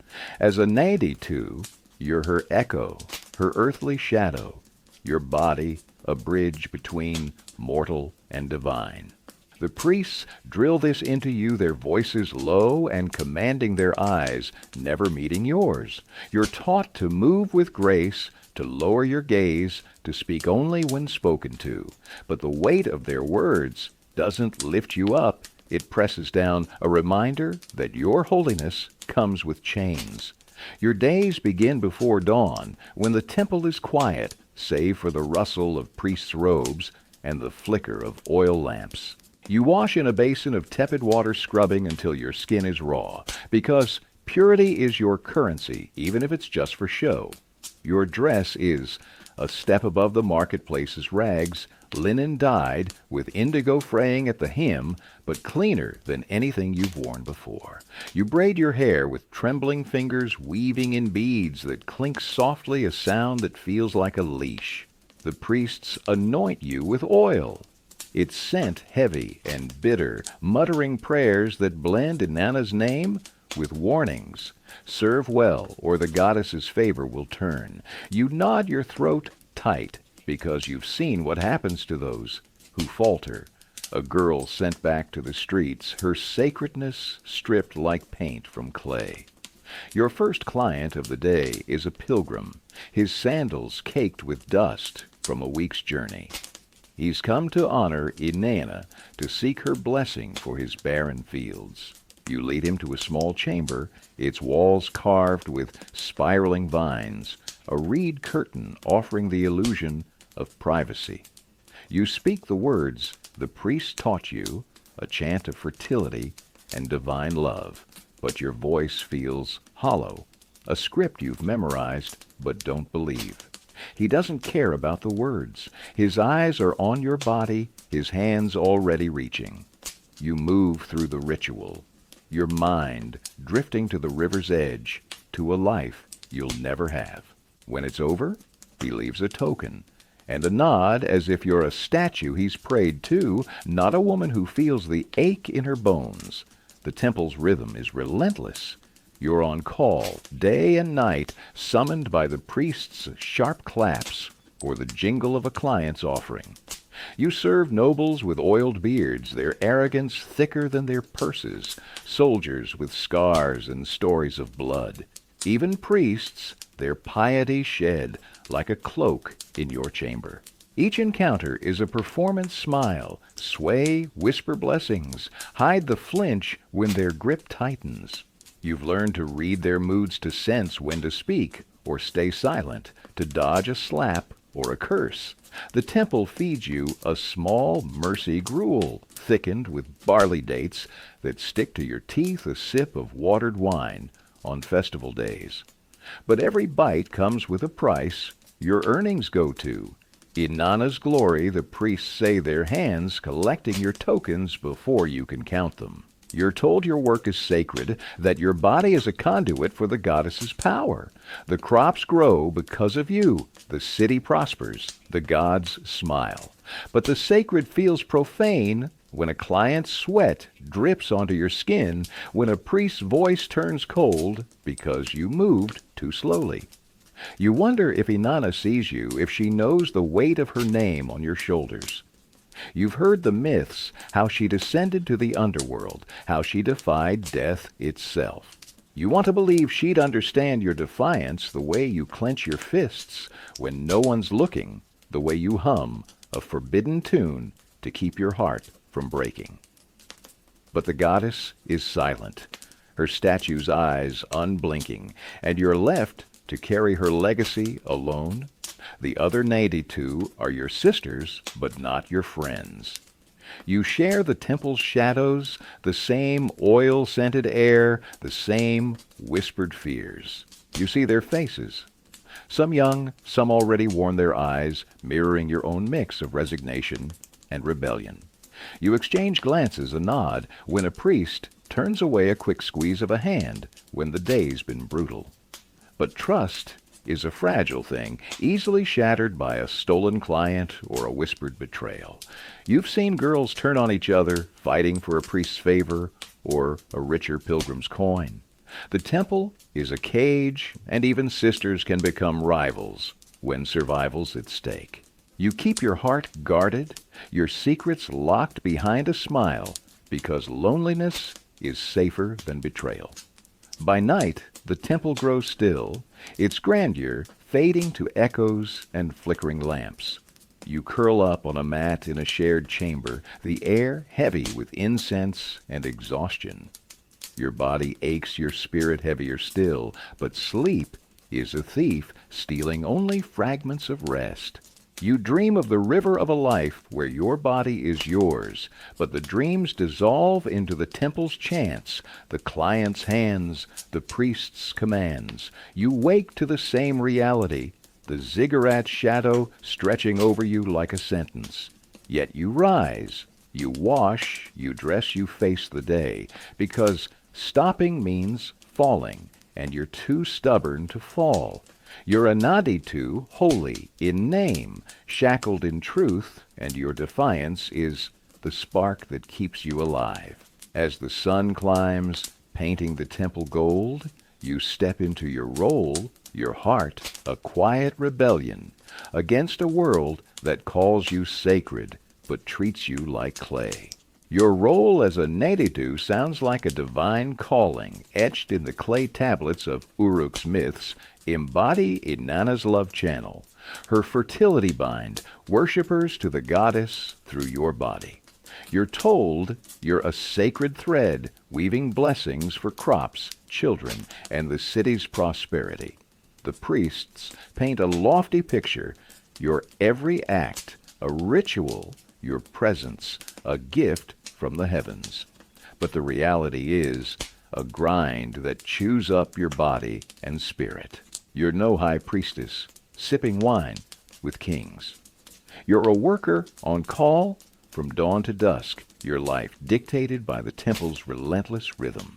As a naditu, you're her echo, her earthly shadow, your body a bridge between mortal and divine. The priests drill this into you, their voices low and commanding, their eyes never meeting yours. You're taught to move with grace, to lower your gaze, to speak only when spoken to. But the weight of their words doesn't lift you up. It presses down, a reminder that your holiness comes with chains. Your days begin before dawn, when the temple is quiet, save for the rustle of priests' robes and the flicker of oil lamps. You wash in a basin of tepid water, scrubbing until your skin is raw, because purity is your currency, even if it's just for show. Your dress is a step above the marketplace's rags, linen dyed with indigo fraying at the hem, but cleaner than anything you've worn before. You braid your hair with trembling fingers, weaving in beads that clink softly, a sound that feels like a leash. The priests anoint you with oil, its scent heavy and bitter, muttering prayers that blend Inanna's name with warnings. Serve well, or the goddess's favor will turn. You nod your throat tight, because you've seen what happens to those who falter. A girl sent back to the streets, her sacredness stripped like paint from clay. Your first client of the day is a pilgrim, his sandals caked with dust from a week's journey. He's come to honor Inanna, to seek her blessing for his barren fields. You lead him to a small chamber, its walls carved with spiraling vines, a reed curtain offering the illusion of privacy. You speak the words the priest taught you, a chant of fertility and divine love, but your voice feels hollow, a script you've memorized but don't believe. He doesn't care about the words. His eyes are on your body, his hands already reaching. You move through the ritual, your mind drifting to the river's edge, to a life you'll never have. When it's over, he leaves a token, and a nod as if you're a statue he's prayed to, not a woman who feels the ache in her bones. The temple's rhythm is relentless. You're on call, day and night, summoned by the priest's sharp claps or the jingle of a client's offering. You serve nobles with oiled beards, their arrogance thicker than their purses, soldiers with scars and stories of blood. Even priests, their piety shed like a cloak in your chamber. Each encounter is a performance smile, sway, whisper blessings, hide the flinch when their grip tightens. You've learned to read their moods, to sense when to speak or stay silent, to dodge a slap or a curse. The temple feeds you a small mercy gruel, thickened with barley dates that stick to your teeth a sip of watered wine on festival days. But every bite comes with a price your earnings go to. In Nana's glory, the priests say their hands collecting your tokens before you can count them. You're told your work is sacred, that your body is a conduit for the goddess's power. The crops grow because of you. The city prospers. The gods smile. But the sacred feels profane when a client's sweat drips onto your skin, when a priest's voice turns cold because you moved too slowly. You wonder if Inanna sees you, if she knows the weight of her name on your shoulders. You've heard the myths, how she descended to the underworld, how she defied death itself. You want to believe she'd understand your defiance the way you clench your fists when no one's looking, the way you hum a forbidden tune to keep your heart from breaking. But the goddess is silent, her statue's eyes unblinking, and you're left to carry her legacy alone. The other naditu are your sisters, but not your friends. You share the temple's shadows, the same oil-scented air, the same whispered fears. You see their faces. Some young, some already worn their eyes, mirroring your own mix of resignation and rebellion. You exchange glances, a nod, when a priest turns away a quick squeeze of a hand when the day's been brutal. But trust is a fragile thing, easily shattered by a stolen client or a whispered betrayal. You've seen girls turn on each other, fighting for a priest's favor or a richer pilgrim's coin. The temple is a cage, and even sisters can become rivals when survival's at stake. You keep your heart guarded, your secrets locked behind a smile, because loneliness is safer than betrayal. By night, the temple grows still, its grandeur fading to echoes and flickering lamps. You curl up on a mat in a shared chamber, the air heavy with incense and exhaustion. Your body aches, your spirit heavier still, but sleep is a thief, stealing only fragments of rest. You dream of the river of a life where your body is yours, but the dreams dissolve into the temple's chants, the client's hands, the priest's commands. You wake to the same reality, the ziggurat shadow stretching over you like a sentence. Yet you rise, you wash, you dress, you face the day, because stopping means falling, and you're too stubborn to fall. You're a naditu, holy in name, shackled in truth, and your defiance is the spark that keeps you alive. As the sun climbs, painting the temple gold, you step into your role, your heart a quiet rebellion against a world that calls you sacred but treats you like clay. Your role as a naditu sounds like a divine calling etched in the clay tablets of Uruk's myths. Embody Inanna's love channel, her fertility bind, worshippers to the goddess through your body. You're told you're a sacred thread, weaving blessings for crops, children, and the city's prosperity. The priests paint a lofty picture, your every act, a ritual, your presence, a gift from the heavens. But the reality is a grind that chews up your body and spirit. You're no high priestess, sipping wine with kings. You're a worker on call from dawn to dusk, your life dictated by the temple's relentless rhythm.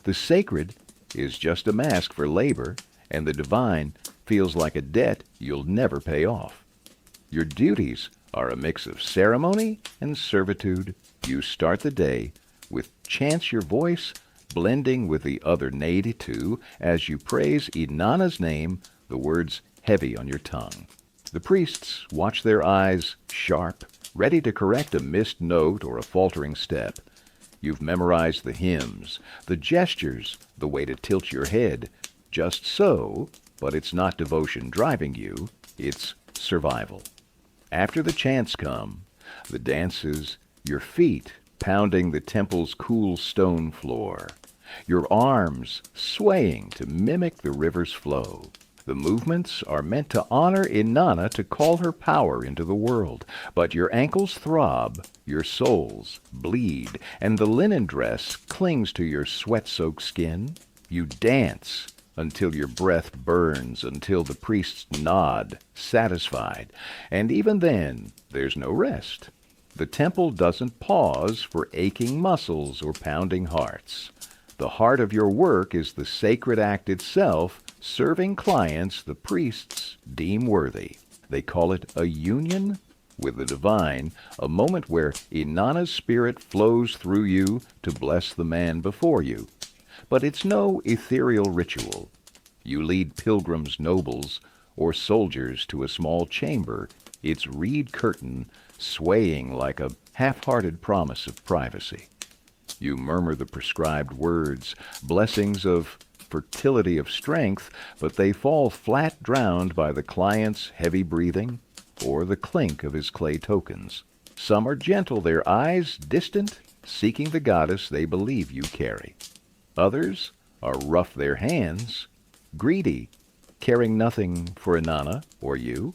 The sacred is just a mask for labor, and the divine feels like a debt you'll never pay off. Your duties are a mix of ceremony and servitude. You start the day with chants your voice blending with the other naditu as you praise Inanna's name, the words heavy on your tongue. The priests watch their eyes sharp, ready to correct a missed note or a faltering step. You've memorized the hymns, the gestures, the way to tilt your head. Just so, but it's not devotion driving you, it's survival. After the chants come, the dances, your feet pounding the temple's cool stone floor, your arms swaying to mimic the river's flow. The movements are meant to honor Inanna, to call her power into the world. But your ankles throb, your soles bleed, and the linen dress clings to your sweat-soaked skin. You dance until your breath burns, until the priests nod, satisfied. And even then, there's no rest. The temple doesn't pause for aching muscles or pounding hearts. The heart of your work is the sacred act itself, serving clients the priests deem worthy. They call it a union with the divine, a moment where Inanna's spirit flows through you to bless the man before you. But it's no ethereal ritual. You lead pilgrims, nobles, or soldiers to a small chamber, its reed curtain swaying like a half-hearted promise of privacy. You murmur the prescribed words, blessings of fertility of strength, but they fall flat drowned by the client's heavy breathing or the clink of his clay tokens. Some are gentle, their eyes distant, seeking the goddess they believe you carry. Others are rough, their hands greedy, caring nothing for Inanna or you.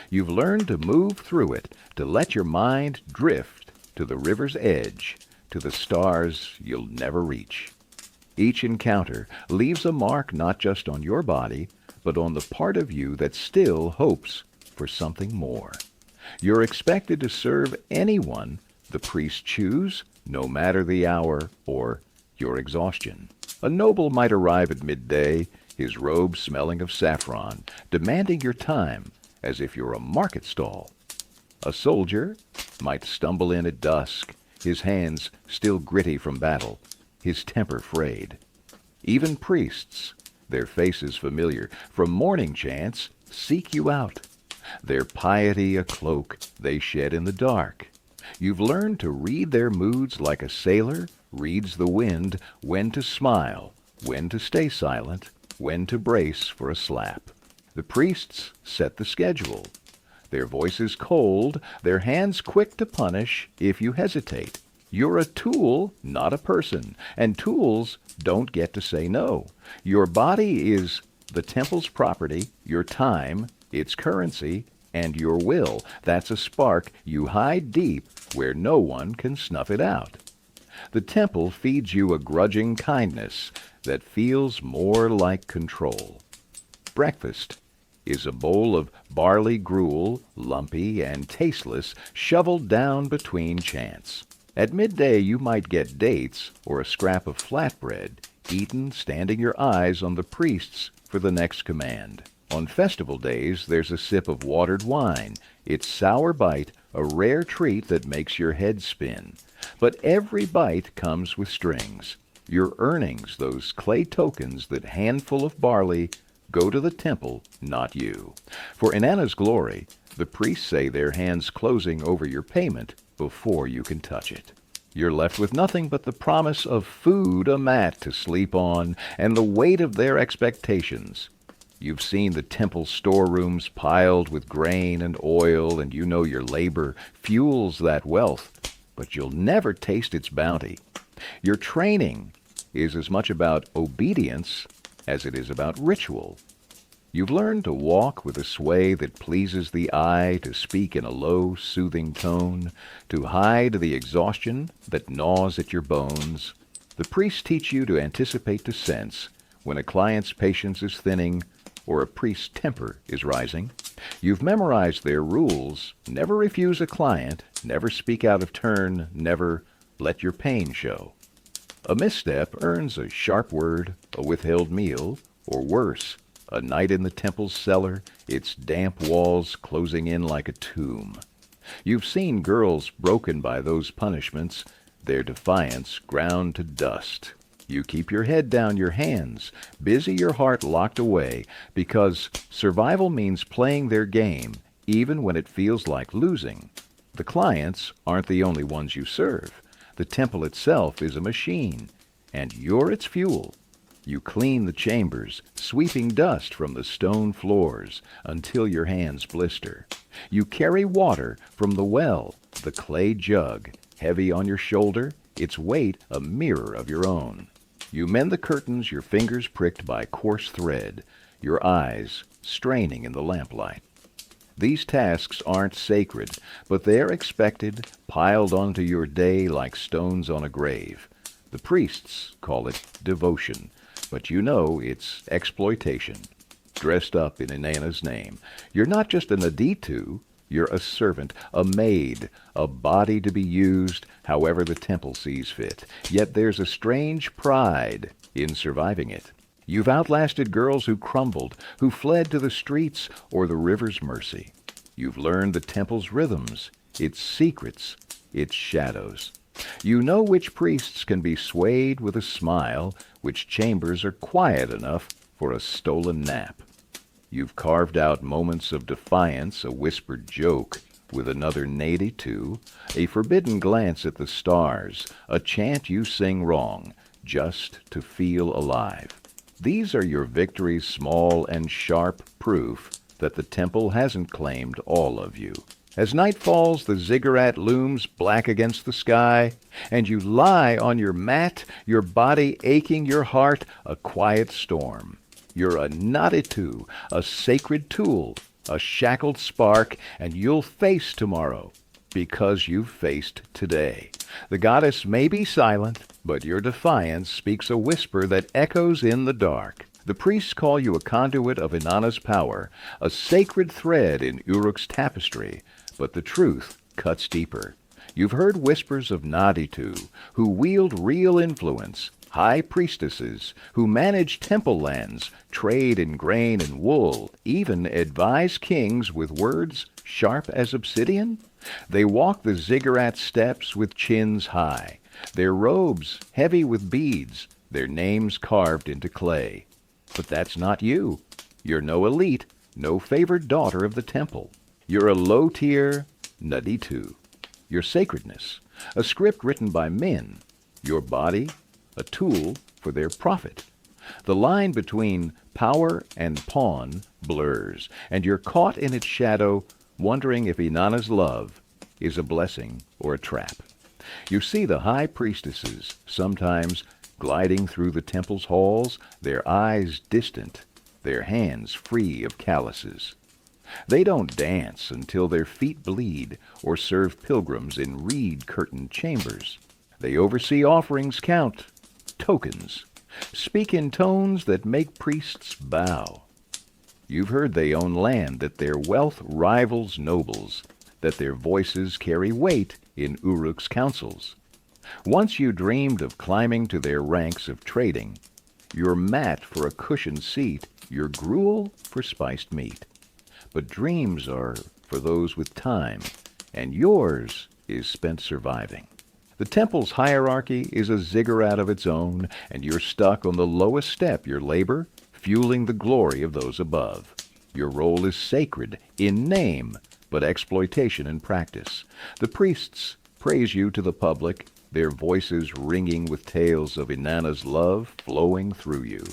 You've learned to move through it, to let your mind drift to the river's edge, to the stars you'll never reach. Each encounter leaves a mark not just on your body, but on the part of you that still hopes for something more. You're expected to serve anyone the priests choose, no matter the hour or your exhaustion. A noble might arrive at midday, his robe smelling of saffron, demanding your time as if you're a market stall. A soldier might stumble in at dusk, his hands still gritty from battle, his temper frayed. Even priests, their faces familiar from morning chants, seek you out. Their piety a cloak they shed in the dark. You've learned to read their moods like a sailor reads the wind, when to smile, when to stay silent, when to brace for a slap. The priests set the schedule. Their voices cold, their hands quick to punish if you hesitate. You're a tool, not a person, and tools don't get to say no. Your body is the temple's property, your time, its currency, and your will. That's a spark you hide deep where no one can snuff it out. The temple feeds you a grudging kindness that feels more like control. Breakfast is a bowl of barley gruel, lumpy and tasteless, shoveled down between chants. At midday you might get dates or a scrap of flatbread, eaten standing your eyes on the priests for the next command. On festival days there's a sip of watered wine, its sour bite a rare treat that makes your head spin. But every bite comes with strings. Your earnings, those clay tokens, that handful of barley, go to the temple, not you. For Inanna's glory, the priests say their hands closing over your payment before you can touch it. You're left with nothing but the promise of food, a mat to sleep on, and the weight of their expectations. You've seen the temple storerooms piled with grain and oil, and you know your labor fuels that wealth, but you'll never taste its bounty. Your training is as much about obedience as it is about ritual. You've learned to walk with a sway that pleases the eye, to speak in a low, soothing tone, to hide the exhaustion that gnaws at your bones. The priests teach you to anticipate to sense when a client's patience is thinning or a priest's temper is rising. You've memorized their rules. Never refuse a client, never speak out of turn, never let your pain show. A misstep earns a sharp word, a withheld meal, or worse, a night in the temple's cellar, its damp walls closing in like a tomb. You've seen girls broken by those punishments, their defiance ground to dust. You keep your head down, your hands busy, your heart locked away, because survival means playing their game, even when it feels like losing. The clients aren't the only ones you serve. The temple itself is a machine, and you're its fuel. You clean the chambers, sweeping dust from the stone floors until your hands blister. You carry water from the well, the clay jug, heavy on your shoulder, its weight a mirror of your own. You mend the curtains, your fingers pricked by coarse thread, your eyes straining in the lamplight. These tasks aren't sacred, but they're expected, piled onto your day like stones on a grave. The priests call it devotion, but you know it's exploitation. Dressed up in Inanna's name, you're not just a naditu, you're a servant, a maid, a body to be used however the temple sees fit. Yet there's a strange pride in surviving it. You've outlasted girls who crumbled, who fled to the streets or the river's mercy. You've learned the temple's rhythms, its secrets, its shadows. You know which priests can be swayed with a smile, which chambers are quiet enough for a stolen nap. You've carved out moments of defiance, a whispered joke with another naditu, a forbidden glance at the stars, a chant you sing wrong, just to feel alive. These are your victories, small and sharp proof that the temple hasn't claimed all of you. As night falls, the ziggurat looms black against the sky, and you lie on your mat, your body aching, your heart a quiet storm. You're a naditu, a sacred tool, a shackled spark, and you'll face tomorrow because you've faced today. The goddess may be silent, but your defiance speaks a whisper that echoes in the dark. The priests call you a conduit of Inanna's power, a sacred thread in Uruk's tapestry, but the truth cuts deeper. You've heard whispers of naditu, who wield real influence, high priestesses, who manage temple lands, trade in grain and wool, even advise kings with words sharp as obsidian. They walk the ziggurat steps with chins high, their robes heavy with beads, their names carved into clay. But that's not you. You're no elite, no favored daughter of the temple. You're a low-tier naditu. Your sacredness, a script written by men. Your body, a tool for their profit. The line between power and pawn blurs, and you're caught in its shadow, wondering if Inanna's love is a blessing or a trap. You see the high priestesses, sometimes gliding through the temple's halls, their eyes distant, their hands free of calluses. They don't dance until their feet bleed or serve pilgrims in reed-curtained chambers. They oversee offerings, count tokens, speak in tones that make priests bow. You've heard they own land, that their wealth rivals nobles, that their voices carry weight in Uruk's councils. Once you dreamed of climbing to their ranks of trading, your mat for a cushioned seat, your gruel for spiced meat. But dreams are for those with time, and yours is spent surviving. The temple's hierarchy is a ziggurat of its own, and you're stuck on the lowest step, your labor fueling the glory of those above. Your role is sacred in name, but exploitation in practice. The priests praise you to the public, their voices ringing with tales of Inanna's love flowing through you.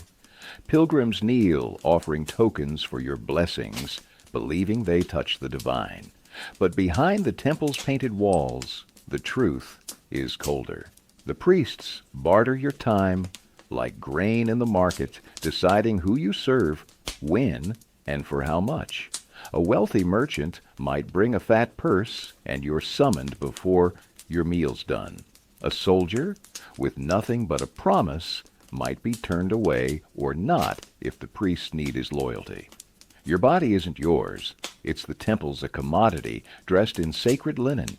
Pilgrims kneel, offering tokens for your blessings, believing they touch the divine. But behind the temple's painted walls, the truth is colder. The priests barter your time like grain in the market, deciding who you serve, when, and for how much. A wealthy merchant might bring a fat purse, and you're summoned before your meal's done. A soldier, with nothing but a promise, might be turned away or not if the priests need his loyalty. Your body isn't yours. It's the temple's, a commodity dressed in sacred linen.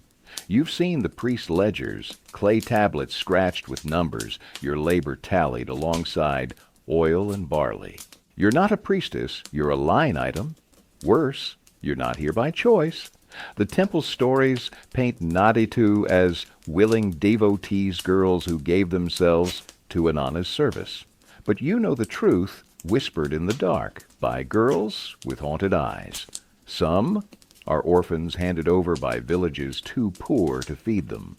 You've seen the priest's ledgers, clay tablets scratched with numbers, your labor tallied alongside oil and barley. You're not a priestess, you're a line item. Worse, you're not here by choice. The temple stories paint naditu as willing devotees, girls who gave themselves to Inanna's service. But you know the truth, whispered in the dark by girls with haunted eyes. Some are orphans handed over by villages too poor to feed them.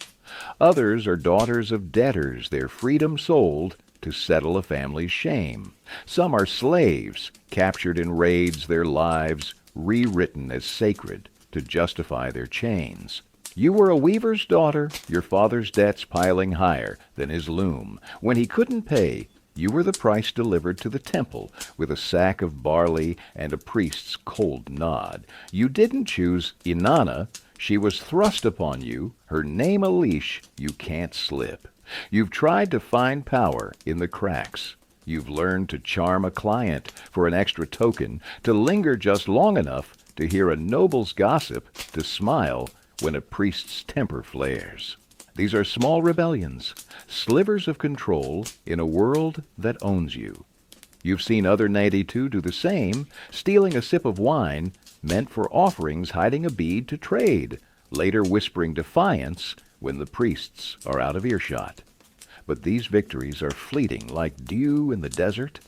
Others are daughters of debtors, their freedom sold to settle a family's shame. Some are slaves, captured in raids, their lives rewritten as sacred to justify their chains. You were a weaver's daughter, your father's debts piling higher than his loom. When he couldn't pay, You were the price delivered to the temple with a sack of barley and a priest's cold nod. You didn't choose Inanna. She was thrust upon you, her name a leash you can't slip. You've tried to find power in the cracks. You've learned to charm a client for an extra token, to linger just long enough to hear a noble's gossip, to smile when a priest's temper flares. These are small rebellions, slivers of control in a world that owns you. You've seen other naditu do the same, stealing a sip of wine meant for offerings, hiding a bead to trade, later whispering defiance when the priests are out of earshot. But these victories are fleeting like dew in the desert.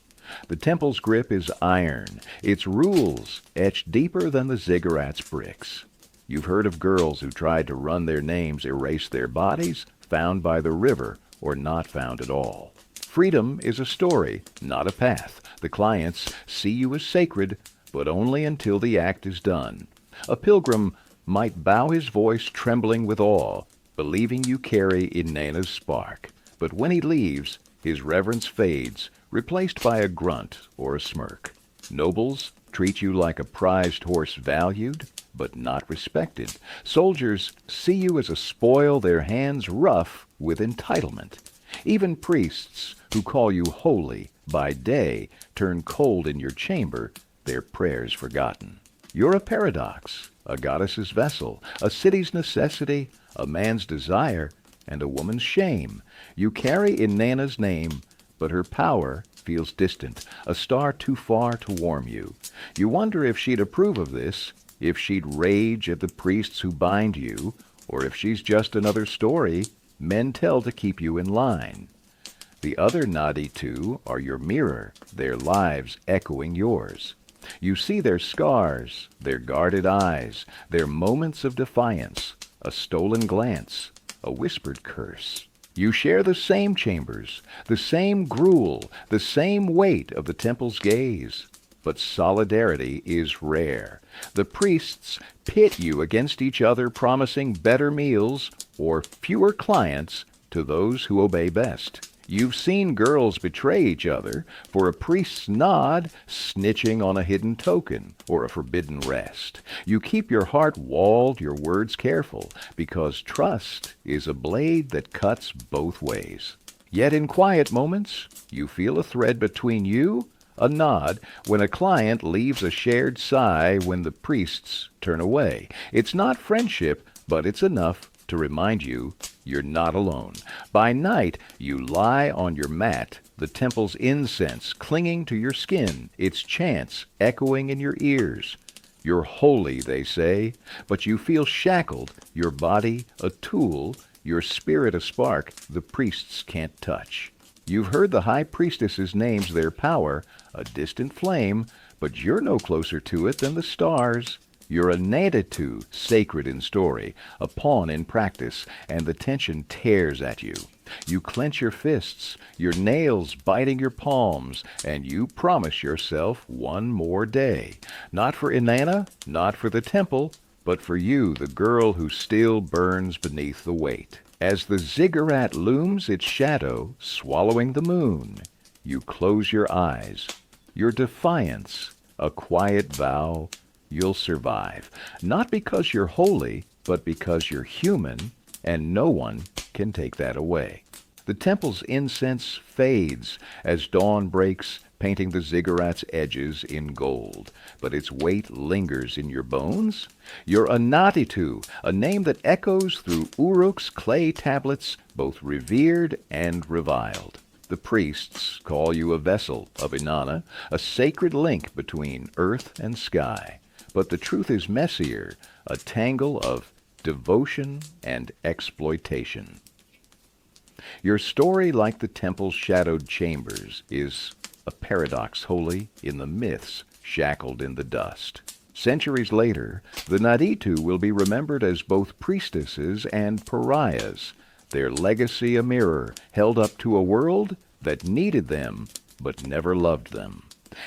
The temple's grip is iron, its rules etched deeper than the ziggurat's bricks. You've heard of girls who tried to run their names, erase their bodies, found by the river, or not found at all. Freedom is a story, not a path. The clients see you as sacred, but only until the act is done. A pilgrim might bow his voice trembling with awe, believing you carry Inanna's spark. But when he leaves, his reverence fades, replaced by a grunt or a smirk. Nobles treat you like a prized horse, valued but not respected. Soldiers see you as a spoil, their hands rough with entitlement. Even priests who call you holy by day turn cold in your chamber, their prayers forgotten. You're a paradox, a goddess's vessel, a city's necessity, a man's desire, and a woman's shame. You carry Inanna's name, but her power feels distant, a star too far to warm you. You wonder if she'd approve of this, if she'd rage at the priests who bind you, or if she's just another story men tell to keep you in line. The other naditu are your mirror, their lives echoing yours. You see their scars, their guarded eyes, their moments of defiance, a stolen glance, a whispered curse. You share the same chambers, the same gruel, the same weight of the temple's gaze. But solidarity is rare. The priests pit you against each other, promising better meals or fewer clients to those who obey best. You've seen girls betray each other for a priest's nod, snitching on a hidden token or a forbidden rest. You keep your heart walled, your words careful, because trust is a blade that cuts both ways. Yet in quiet moments, you feel a thread between you, a nod when a client leaves, a shared sigh when the priests turn away. It's not friendship, but it's enough to remind you you're not alone. By night, you lie on your mat, the temple's incense clinging to your skin, its chants echoing in your ears. You're holy, they say, but you feel shackled, your body a tool, your spirit a spark the priests can't touch. You've heard the high priestesses names their power, a distant flame, but you're no closer to it than the stars. You're a naditu, sacred in story, a pawn in practice, and the tension tears at you. You clench your fists, your nails biting your palms, and you promise yourself one more day. Not for Inanna, not for the temple, but for you, the girl who still burns beneath the weight. As the ziggurat looms its shadow, swallowing the moon, you close your eyes. Your defiance, a quiet vow, you'll survive. Not because you're holy, but because you're human, and no one can take that away. The temple's incense fades as dawn breaks, painting the ziggurat's edges in gold. But its weight lingers in your bones. You're a naditu, a name that echoes through Uruk's clay tablets, both revered and reviled. The priests call you a vessel of Inanna, a sacred link between earth and sky. But the truth is messier, a tangle of devotion and exploitation. Your story, like the temple's shadowed chambers, is a paradox holy in the myths, shackled in the dust. Centuries later, the naditu will be remembered as both priestesses and pariahs, their legacy a mirror held up to a world that needed them but never loved them.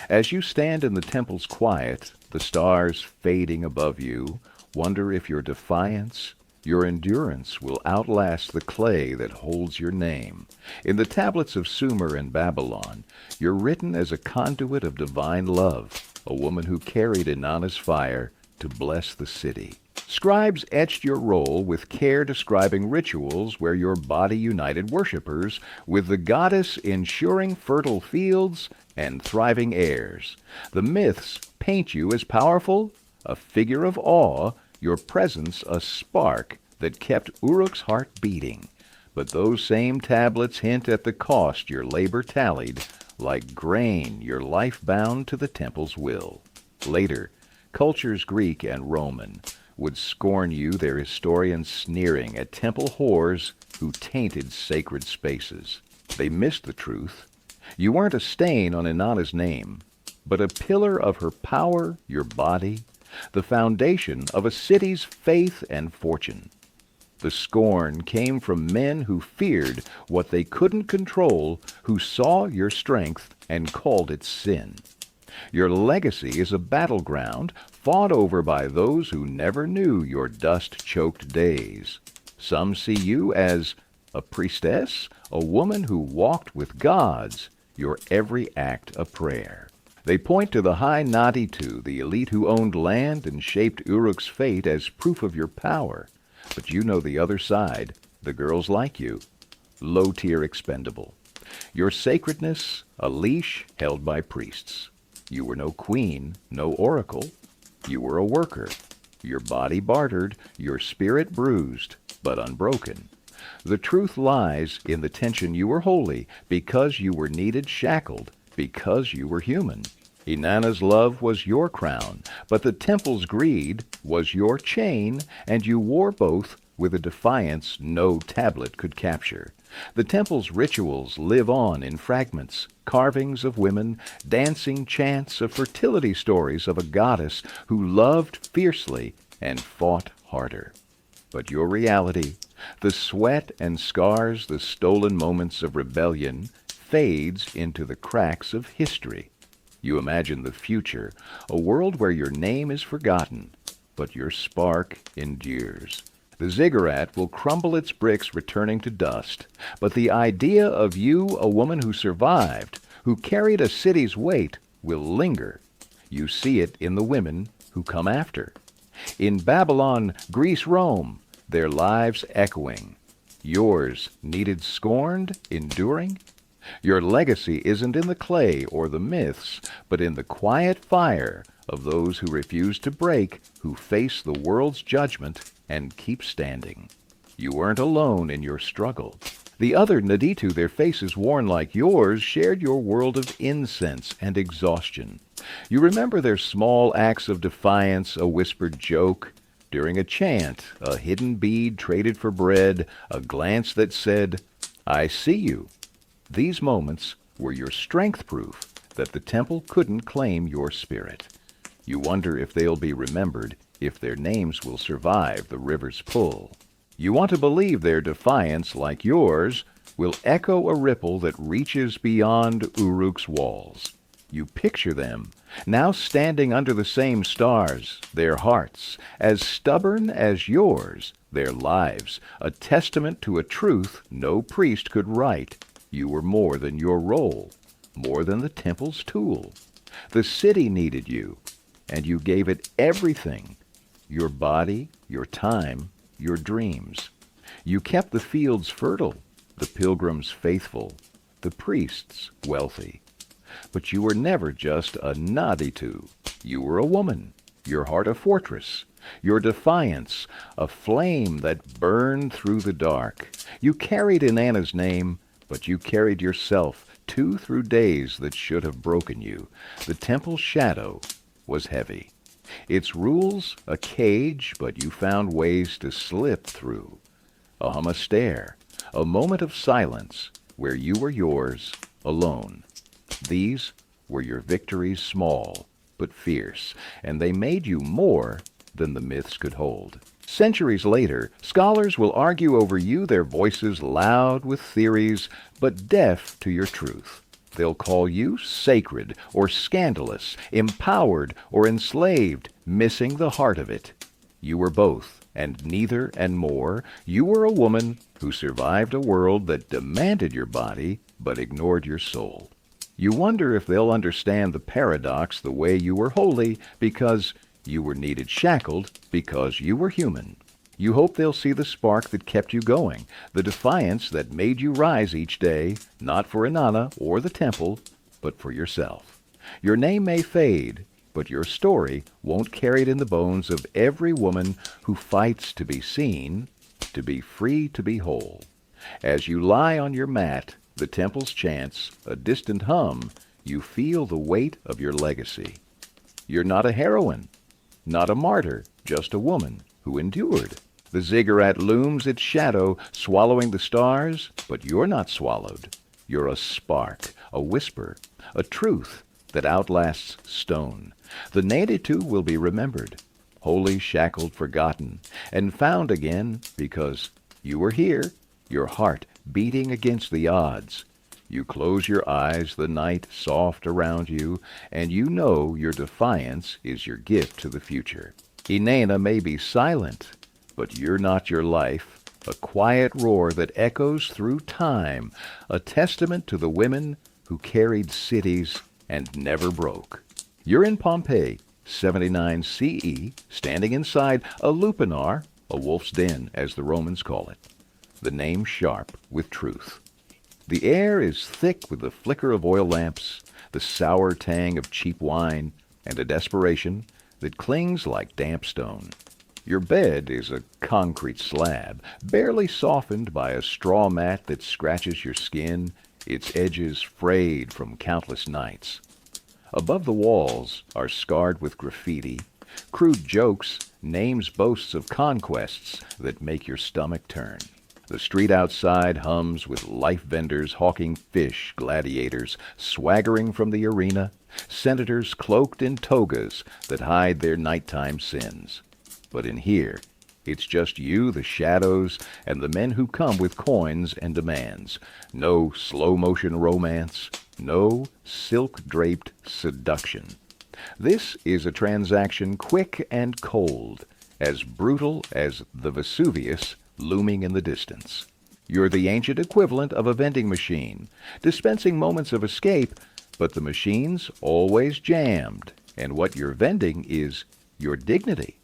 As you stand in the temple's quiet, the stars fading above you, wonder if your defiance, Your endurance will outlast the clay that holds your name. In the tablets of Sumer and Babylon, you're written as a conduit of divine love, a woman who carried Inanna's fire to bless the city. Scribes etched your role with care, describing rituals where your body united worshippers with the goddess, ensuring fertile fields and thriving heirs. The myths paint you as powerful, a figure of awe, your presence a spark that kept Uruk's heart beating. But those same tablets hint at the cost your labor tallied, like grain your life bound to the temple's will. Later, cultures Greek and Roman would scorn you, their historians sneering at temple whores who tainted sacred spaces. They missed the truth. You weren't a stain on Inanna's name, but a pillar of her power, your body, the foundation of a city's faith and fortune. The scorn came from men who feared what they couldn't control, who saw your strength and called it sin. Your legacy is a battleground fought over by those who never knew your dust-choked days. Some see you as a priestess, a woman who walked with gods, your every act a prayer. They point to the high naditu, the elite who owned land and shaped Uruk's fate, as proof of your power. But you know the other side, the girls like you, low-tier expendable. Your sacredness, a leash held by priests. You were no queen, no oracle. You were a worker. Your body bartered, your spirit bruised, but unbroken. The truth lies in the tension. You were holy because you were needed, shackled because you were human. Inanna's love was your crown, but the temple's greed was your chain, and you wore both with a defiance no tablet could capture. The temple's rituals live on in fragments, carvings of women, dancing chants of fertility, stories of a goddess who loved fiercely and fought harder. But your reality, the sweat and scars, the stolen moments of rebellion, fades into the cracks of history. You imagine the future, a world where your name is forgotten, but your spark endures. The ziggurat will crumble its bricks, returning to dust, but the idea of you, a woman who survived, who carried a city's weight, will linger. You see it in the women who come after. In Babylon, Greece, Rome, their lives echoing. Yours needed scorned, enduring. Your legacy isn't in the clay or the myths, but in the quiet fire of those who refuse to break, who face the world's judgment and keep standing. You weren't alone in your struggle. The other naditu, their faces worn like yours, shared your world of incense and exhaustion. You remember their small acts of defiance, a whispered joke during a chant, a hidden bead traded for bread, a glance that said, "I see you." These moments were your strength proof that the temple couldn't claim your spirit. You wonder if they'll be remembered, if their names will survive the river's pull. You want to believe their defiance, like yours, will echo a ripple that reaches beyond Uruk's walls. You picture them, now standing under the same stars, their hearts, as stubborn as yours, their lives, a testament to a truth no priest could write. You were more than your role, more than the temple's tool. The city needed you, and you gave it everything, your body, your time, your dreams. You kept the fields fertile, the pilgrims faithful, the priests wealthy. But you were never just a naditu. You were a woman, your heart a fortress, your defiance a flame that burned through the dark. You carried Inanna's name, but you carried yourself too through days that should have broken you. The temple's shadow was heavy. Its rules a cage, but you found ways to slip through. A hum stare, a moment of silence where you were yours alone. These were your victories, small but fierce, and they made you more than the myths could hold. Centuries later, scholars will argue over you, their voices loud with theories, but deaf to your truth. They'll call you sacred or scandalous, empowered or enslaved, missing the heart of it. You were both, and neither and more. You were a woman who survived a world that demanded your body but ignored your soul. You wonder if they'll understand the paradox the way you were holy because you were needed shackled because you were human. You hope they'll see the spark that kept you going, the defiance that made you rise each day, not for Inanna or the temple, but for yourself. Your name may fade, but your story won't carry it in the bones of every woman who fights to be seen, to be free to be whole. As you lie on your mat, the temple's chants, a distant hum, you feel the weight of your legacy. You're not a heroine, not a martyr, just a woman who endured. The ziggurat looms its shadow, swallowing the stars, but you're not swallowed. You're a spark, a whisper, a truth that outlasts stone. The naditu will be remembered, wholly shackled, forgotten, and found again because you were here, your heart beating against the odds. You close your eyes, the night soft around you, and you know your defiance is your gift to the future. Inanna may be silent, but you're not your life, a quiet roar that echoes through time, a testament to the women who carried cities and never broke. You're in Pompeii, 79 CE, standing inside a lupanar, a wolf's den as the Romans call it, the name sharp with truth. The air is thick with the flicker of oil lamps, the sour tang of cheap wine, and a desperation that clings like damp stone. Your bed is a concrete slab, barely softened by a straw mat that scratches your skin, its edges frayed from countless nights. Above the walls are scarred with graffiti, crude jokes, names, boasts of conquests that make your stomach turn. The street outside hums with life vendors hawking fish, gladiators swaggering from the arena, senators cloaked in togas that hide their nighttime sins. But in here, it's just you, the shadows, and the men who come with coins and demands. No slow-motion romance, no silk-draped seduction. This is a transaction quick and cold, as brutal as the Vesuvius looming in the distance. You're the ancient equivalent of a vending machine, dispensing moments of escape, but the machine's always jammed, and what you're vending is your dignity.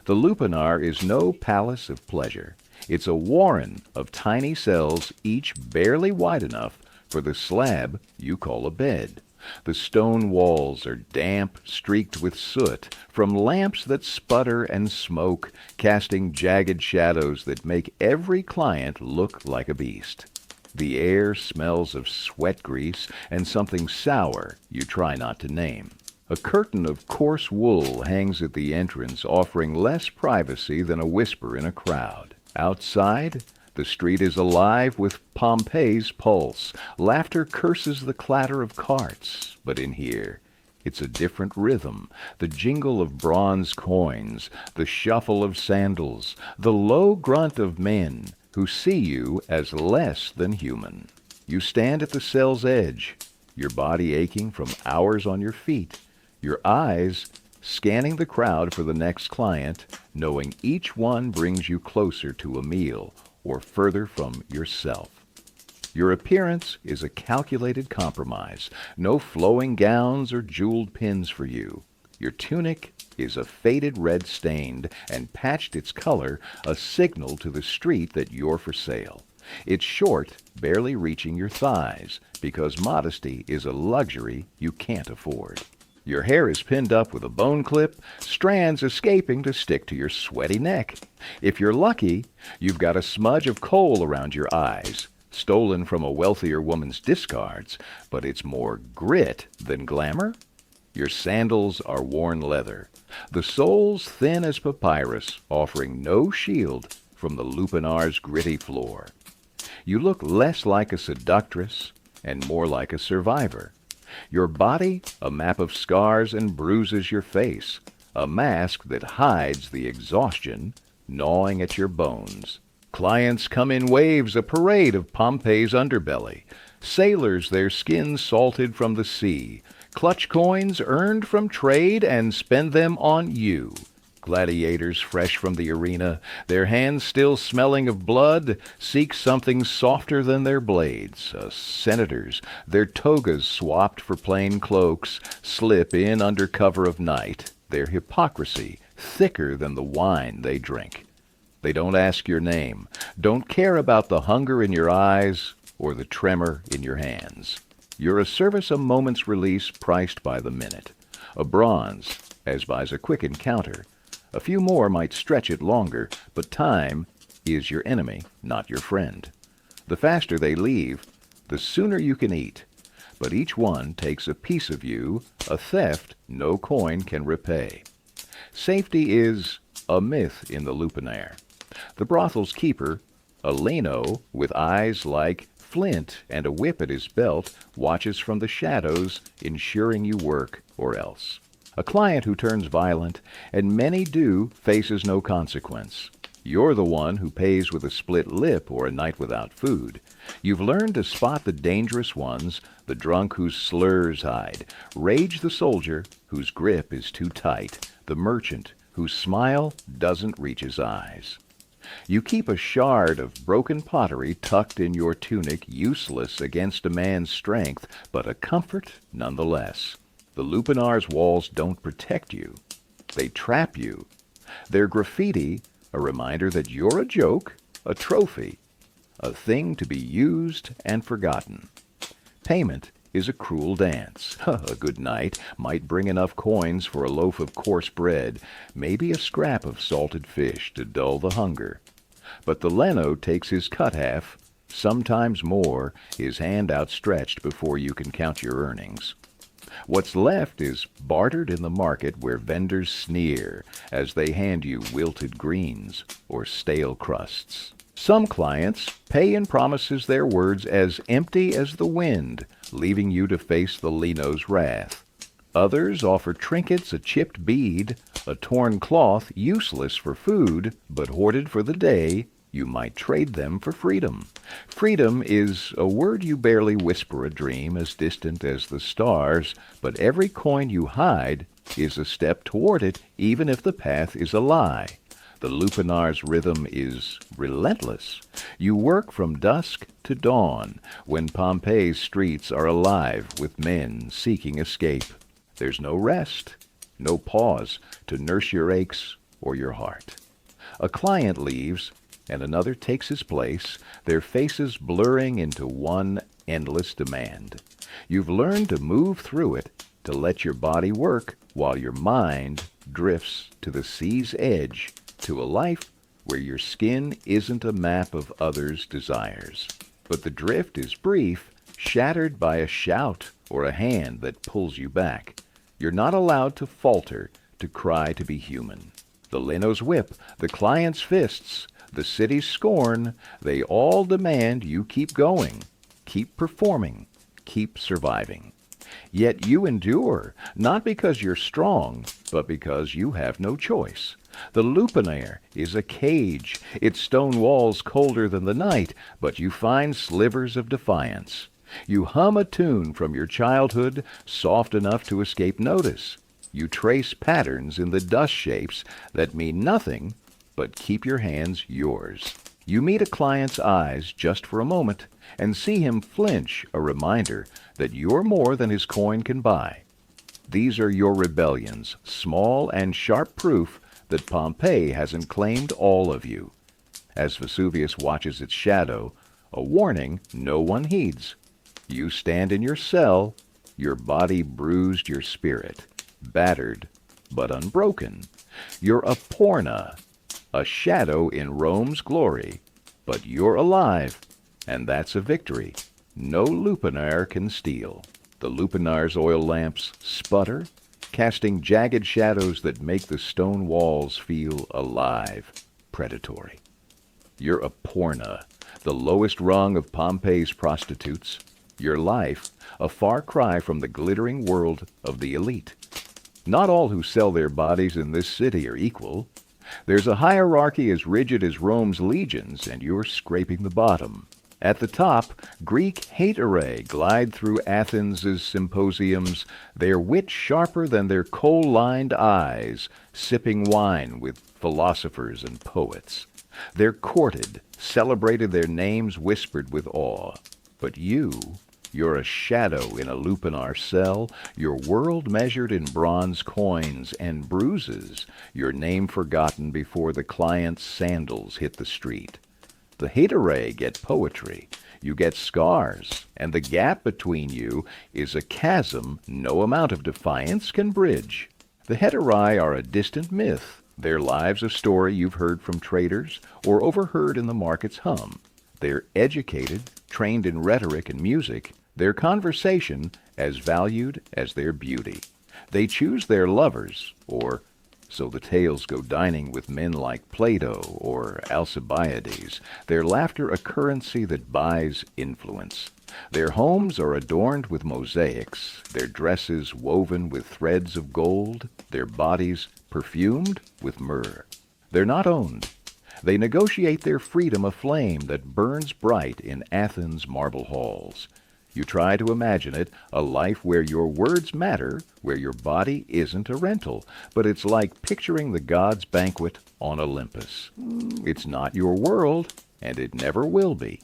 The lupanar is no palace of pleasure. It's a warren of tiny cells, each barely wide enough for the slab you call a bed. The stone walls are damp, streaked with soot, from lamps that sputter and smoke, casting jagged shadows that make every client look like a beast. The air smells of sweat grease and something sour you try not to name. A curtain of coarse wool hangs at the entrance, offering less privacy than a whisper in a crowd. Outside, the street is alive with Pompeii's pulse. Laughter curses the clatter of carts. But in here, it's a different rhythm. The jingle of bronze coins, the shuffle of sandals, the low grunt of men who see you as less than human. You stand at the cell's edge, your body aching from hours on your feet, your eyes scanning the crowd for the next client, knowing each one brings you closer to a meal or further from yourself. Your appearance is a calculated compromise. No flowing gowns or jeweled pins for you. Your tunic is a faded red stained and patched its color, a signal to the street that you're for sale. It's short, barely reaching your thighs, because modesty is a luxury you can't afford. Your hair is pinned up with a bone clip, strands escaping to stick to your sweaty neck. If you're lucky, you've got a smudge of coal around your eyes, stolen from a wealthier woman's discards, but it's more grit than glamour. Your sandals are worn leather, the soles thin as papyrus, offering no shield from the lupanar's gritty floor. You look less like a seductress and more like a survivor. Your body, a map of scars and bruises your face, a mask that hides the exhaustion gnawing at your bones. Clients come in waves, a parade of Pompeii's underbelly. Sailors, their skins salted from the sea, clutch coins earned from trade and spend them on you. Gladiators fresh from the arena, their hands still smelling of blood, seek something softer than their blades. Senators, their togas swapped for plain cloaks, slip in under cover of night, their hypocrisy thicker than the wine they drink. They don't ask your name, don't care about the hunger in your eyes or the tremor in your hands. You're a service a moment's release priced by the minute. A bronze, as buys a quick encounter. A few more might stretch it longer, but time is your enemy, not your friend. The faster they leave, the sooner you can eat. But each one takes a piece of you, a theft no coin can repay. Safety is a myth in the lupanar. The brothel's keeper, a leno with eyes like flint and a whip at his belt, watches from the shadows, ensuring you work or else. A client who turns violent, and many do, faces no consequence. You're the one who pays with a split lip or a night without food. You've learned to spot the dangerous ones, the drunk whose slurs hide, rage the soldier whose grip is too tight, the merchant whose smile doesn't reach his eyes. You keep a shard of broken pottery tucked in your tunic, useless against a man's strength, but a comfort nonetheless. The lupanar's walls don't protect you. They trap you. Their graffiti, a reminder that you're a joke, a trophy, a thing to be used and forgotten. Payment is a cruel dance. A good night might bring enough coins for a loaf of coarse bread, maybe a scrap of salted fish to dull the hunger. But the leno takes his cut half, sometimes more, his hand outstretched before you can count your earnings. What's left is bartered in the market where vendors sneer as they hand you wilted greens or stale crusts. Some clients pay in promises their words as empty as the wind, leaving you to face the leno's wrath. Others offer trinkets, a chipped bead, a torn cloth useless for food, but hoarded for the day. You might trade them for freedom. Freedom is a word you barely whisper, a dream as distant as the stars, but every coin you hide is a step toward it, even if the path is a lie. The lupanar's rhythm is relentless. You work from dusk to dawn, when Pompeii's streets are alive with men seeking escape. There's no rest, no pause to nurse your aches or your heart. A client leaves, and another takes his place, their faces blurring into one endless demand. You've learned to move through it, to let your body work while your mind drifts to the sea's edge, to a life where your skin isn't a map of others' desires. But the drift is brief, shattered by a shout or a hand that pulls you back. You're not allowed to falter, to cry to be human. The leno's whip, the client's fists, the city's scorn, they all demand you keep going, keep performing, keep surviving. Yet you endure, not because you're strong, but because you have no choice. The lupanar is a cage, its stone walls colder than the night, but you find slivers of defiance. You hum a tune from your childhood, soft enough to escape notice. You trace patterns in the dust shapes that mean nothing, but keep your hands yours. You meet a client's eyes just for a moment and see him flinch, a reminder that you're more than his coin can buy. These are your rebellions, small and sharp proof that Pompeii hasn't claimed all of you. As Vesuvius watches its shadow, a warning no one heeds. You stand in your cell, your body bruised, your spirit battered but unbroken. You're a pornae, a shadow in Rome's glory, but you're alive, and that's a victory no lupanar can steal. The lupanar's oil lamps sputter, casting jagged shadows that make the stone walls feel alive, predatory. You're a pornae, the lowest rung of Pompeii's prostitutes. Your life, a far cry from the glittering world of the elite. Not all who sell their bodies in this city are equal. There's a hierarchy as rigid as Rome's legions, and you're scraping the bottom. At the top, Greek hetaerae glide through Athens' symposiums, their wit sharper than their kohl-lined eyes, sipping wine with philosophers and poets. They're courted, celebrated, their names whispered with awe. But you're a shadow in a lupanar cell, your world measured in bronze coins and bruises, your name forgotten before the client's sandals hit the street. The hetaerae get poetry, you get scars, and the gap between you is a chasm no amount of defiance can bridge. The hetaerae are a distant myth, their lives a story you've heard from traders or overheard in the market's hum. They're educated, trained in rhetoric and music, their conversation as valued as their beauty. They choose their lovers, or so the tales go, dining with men like Plato or Alcibiades, their laughter a currency that buys influence. Their homes are adorned with mosaics, their dresses woven with threads of gold, their bodies perfumed with myrrh. They're not owned. They negotiate their freedom a flame that burns bright in Athens' marble halls. You try to imagine it, a life where your words matter, where your body isn't a rental, but it's like picturing the gods' banquet on Olympus. It's not your world, and it never will be.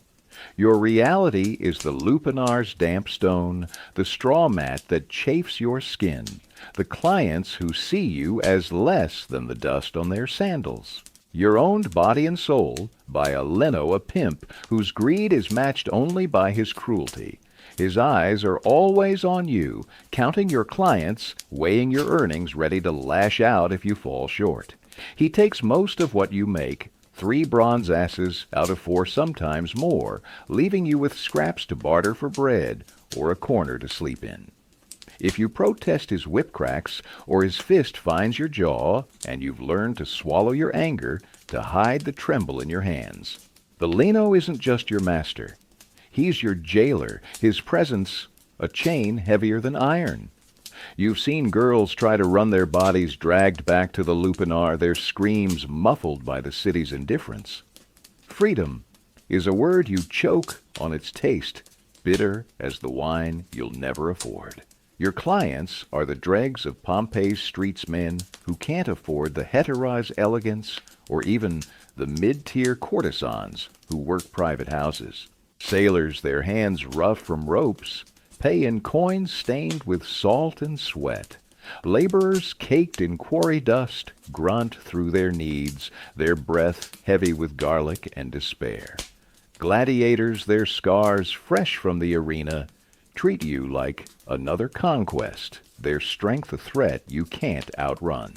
Your reality is the lupanar's damp stone, the straw mat that chafes your skin, the clients who see you as less than the dust on their sandals. You're owned body and soul by a leno, a pimp, whose greed is matched only by his cruelty. His eyes are always on you, counting your clients, weighing your earnings, ready to lash out if you fall short. He takes most of what you make, 3 bronze asses out of 4, sometimes more, leaving you with scraps to barter for bread or a corner to sleep in. If you protest his whip cracks or his fist finds your jaw, and you've learned to swallow your anger, to hide the tremble in your hands. The leno isn't just your master. He's your jailer, his presence a chain heavier than iron. You've seen girls try to run their bodies dragged back to the lupanar, their screams muffled by the city's indifference. Freedom is a word you choke on its taste, bitter as the wine you'll never afford. Your clients are the dregs of Pompeii's streetsmen who can't afford the hetaerae's elegance or even the mid-tier courtesans who work private houses. Sailors, their hands rough from ropes, pay in coins stained with salt and sweat. Laborers caked in quarry dust grunt through their needs, their breath heavy with garlic and despair. Gladiators, their scars fresh from the arena, treat you like another conquest, their strength a threat you can't outrun.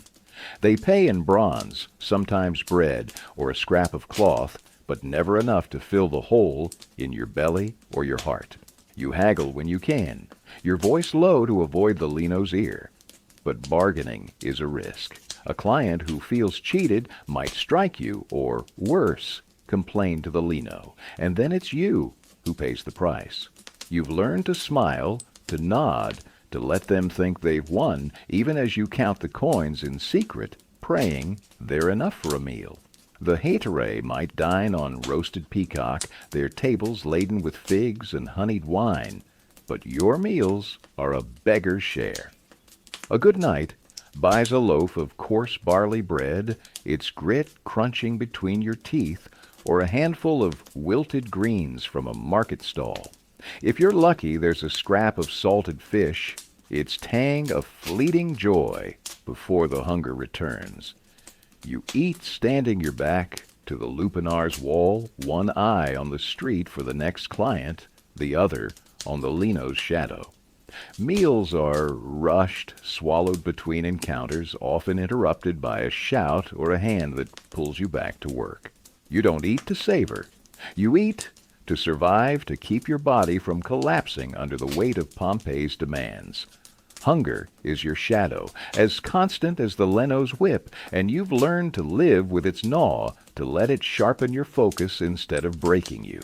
They pay in bronze, sometimes bread or a scrap of cloth, but never enough to fill the hole in your belly or your heart. You haggle when you can, your voice low to avoid the leno's ear. But bargaining is a risk. A client who feels cheated might strike you, or worse, complain to the leno, and then it's you who pays the price. You've learned to smile, to nod, to let them think they've won, even as you count the coins in secret, praying they're enough for a meal. The hetaerae might dine on roasted peacock, their tables laden with figs and honeyed wine, but your meals are a beggar's share. A good night buys a loaf of coarse barley bread, its grit crunching between your teeth, or a handful of wilted greens from a market stall. If you're lucky, there's a scrap of salted fish, its tang a fleeting joy before the hunger returns. You eat standing your back to the lupanar's wall, one eye on the street for the next client, the other on the leno's shadow. Meals are rushed, swallowed between encounters, often interrupted by a shout or a hand that pulls you back to work. You don't eat to savor. You eat to survive, to keep your body from collapsing under the weight of Pompeii's demands. Hunger is your shadow, as constant as the leno's whip, and you've learned to live with its gnaw, to let it sharpen your focus instead of breaking you.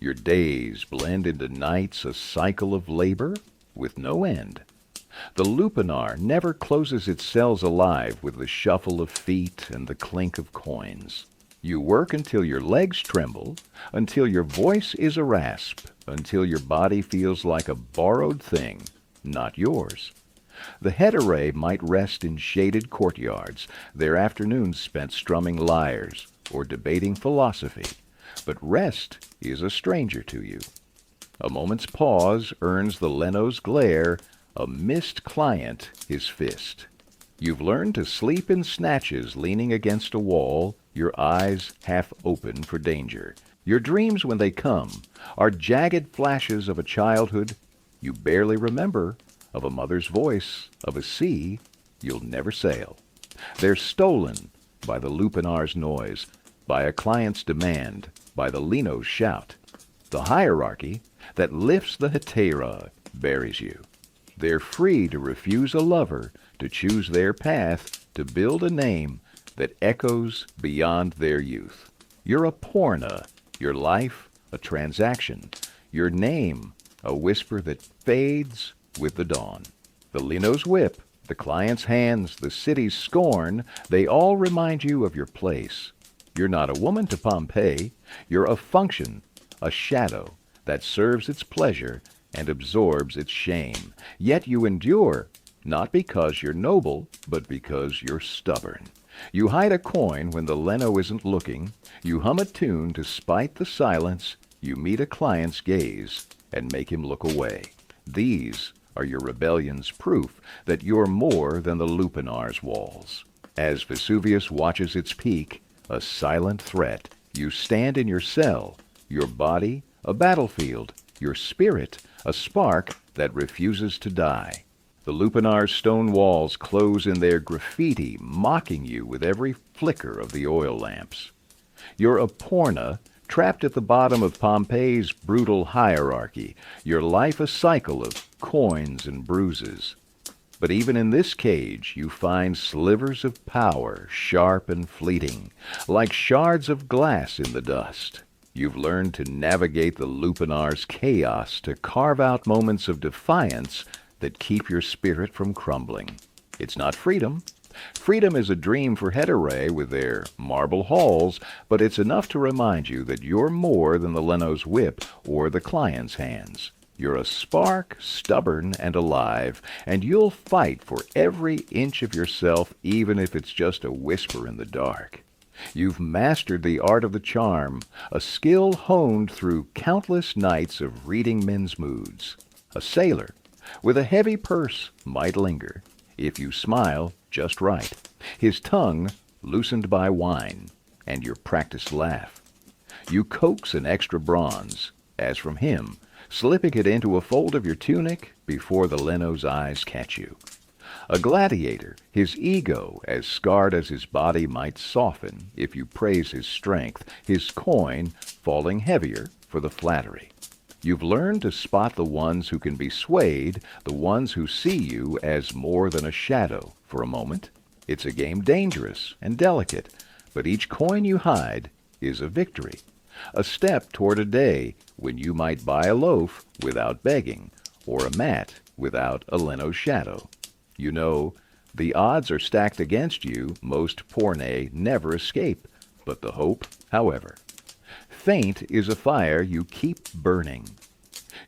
Your days blend into nights, a cycle of labor with no end. The lupanar never closes its cells alive with the shuffle of feet and the clink of coins. You work until your legs tremble, until your voice is a rasp, until your body feels like a borrowed thing, not yours. The hetaerae might rest in shaded courtyards, their afternoons spent strumming lyres or debating philosophy, but rest is a stranger to you. A moment's pause earns the Leno's glare, a missed client his fist. You've learned to sleep in snatches leaning against a wall, your eyes half open for danger. Your dreams, when they come, are jagged flashes of a childhood you barely remember, of a mother's voice, of a sea you'll never sail. They're stolen by the lupanar's noise, by a client's demand, by the Leno's shout. The hierarchy that lifts the hetaerae buries you. They're free to refuse a lover, to choose their path, to build a name that echoes beyond their youth. You're a pornae, your life a transaction, your name a whisper that fades with the dawn. The Leno's whip, the client's hands, the city's scorn, they all remind you of your place. You're not a woman to Pompeii, you're a function, a shadow that serves its pleasure and absorbs its shame. Yet you endure, not because you're noble, but because you're stubborn. You hide a coin when the Leno isn't looking. You hum a tune to spite the silence. You meet a client's gaze and make him look away. These are your rebellion's proof that you're more than the lupanar's walls. As Vesuvius watches its peak, a silent threat, you stand in your cell, your body a battlefield, your spirit a spark that refuses to die. The lupanar's stone walls close in their graffiti, mocking you with every flicker of the oil lamps. You're a pornae, trapped at the bottom of Pompeii's brutal hierarchy, your life a cycle of coins and bruises. But even in this cage you find slivers of power, sharp and fleeting, like shards of glass in the dust. You've learned to navigate the lupanar's chaos, to carve out moments of defiance that keep your spirit from crumbling. It's not freedom. Freedom is a dream for hetaerae with their marble halls, but it's enough to remind you that you're more than the Leno's whip or the client's hands. You're a spark, stubborn and alive, and you'll fight for every inch of yourself, even if it's just a whisper in the dark. You've mastered the art of the charm, a skill honed through countless nights of reading men's moods. A sailor with a heavy purse might linger, if you smile just right, his tongue loosened by wine, and your practiced laugh. You coax an extra bronze, as from him, slipping it into a fold of your tunic before the Leno's eyes catch you. A gladiator, his ego as scarred as his body might soften if you praise his strength, his coin falling heavier for the flattery. You've learned to spot the ones who can be swayed, the ones who see you as more than a shadow for a moment. It's a game dangerous and delicate, but each coin you hide is a victory, a step toward a day when you might buy a loaf without begging, or a mat without a Leno's shadow. You know, the odds are stacked against you. Most pornae never escape, but the hope, however. Faint is a fire you keep burning.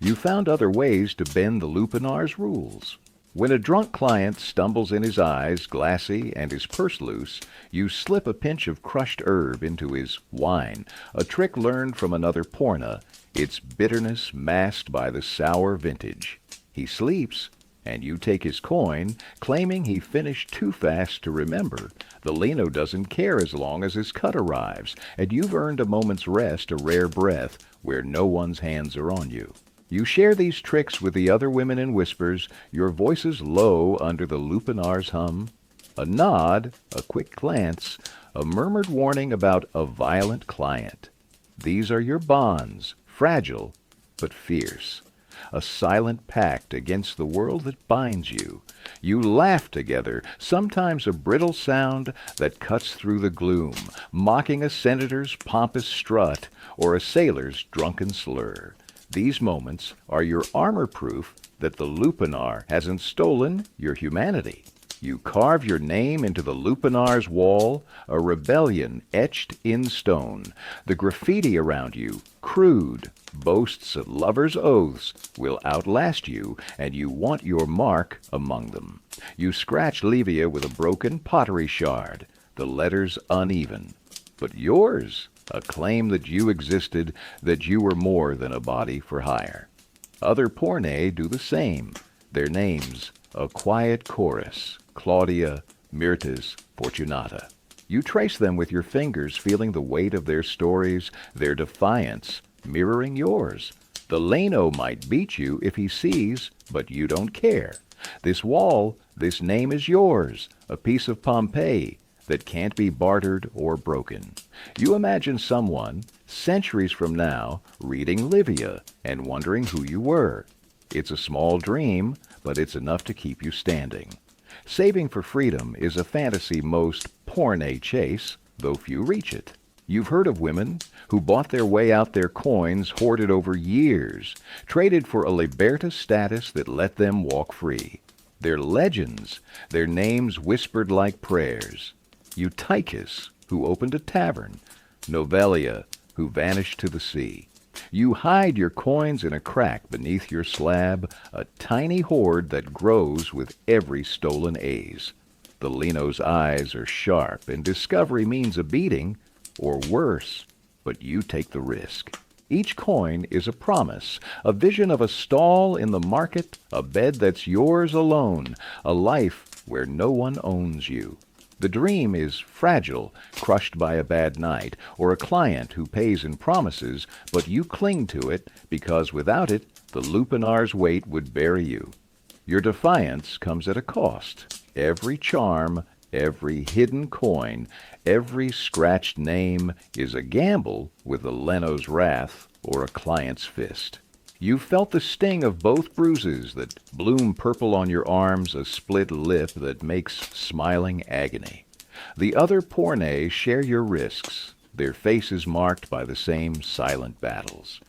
You found other ways to bend the lupanar's rules. When a drunk client stumbles in his eyes, glassy, and his purse loose, you slip a pinch of crushed herb into his wine, a trick learned from another pornae, its bitterness masked by the sour vintage. He sleeps, and you take his coin, claiming he finished too fast to remember. The Leno doesn't care as long as his cut arrives, and you've earned a moment's rest, a rare breath, where no one's hands are on you. You share these tricks with the other women in whispers, your voices low under the lupanar's hum. A nod, a quick glance, a murmured warning about a violent client. These are your bonds, fragile but fierce. A silent pact against the world that binds you. You laugh together, sometimes a brittle sound that cuts through the gloom, mocking a senator's pompous strut or a sailor's drunken slur. These moments are your armor proof that the lupanar hasn't stolen your humanity. You carve your name into the lupanar's wall, a rebellion etched in stone. The graffiti around you, crude, boasts of lovers' oaths, will outlast you, and you want your mark among them. You scratch Livia with a broken pottery shard, the letters uneven. But yours, a claim that you existed, that you were more than a body for hire. Other pornae do the same. Their names, a quiet chorus, Claudia, Myrtis, Fortunata. You trace them with your fingers, feeling the weight of their stories, their defiance, mirroring yours. The Leno might beat you if he sees, but you don't care. This wall, this name is yours, a piece of Pompeii that can't be bartered or broken. You imagine someone, centuries from now, reading Livia and wondering who you were. It's a small dream, but it's enough to keep you standing. Saving for freedom is a fantasy most pornae chase, though few reach it. You've heard of women who bought their way out their coins hoarded over years, traded for a liberta status that let them walk free. They're legends, their names whispered like prayers. Eutychus, who opened a tavern. Novelia, who vanished to the sea. You hide your coins in a crack beneath your slab, a tiny hoard that grows with every stolen ace. The Leno's eyes are sharp, and discovery means a beating, or worse, but you take the risk. Each coin is a promise, a vision of a stall in the market, a bed that's yours alone, a life where no one owns you. The dream is fragile, crushed by a bad night, or a client who pays in promises, but you cling to it because without it, the lupanar's weight would bury you. Your defiance comes at a cost. Every charm, every hidden coin, every scratched name is a gamble with the Leno's wrath or a client's fist. You've felt the sting of both bruises that bloom purple on your arms, a split lip that makes smiling agony. The other pornae share your risks, their faces marked by the same silent battles.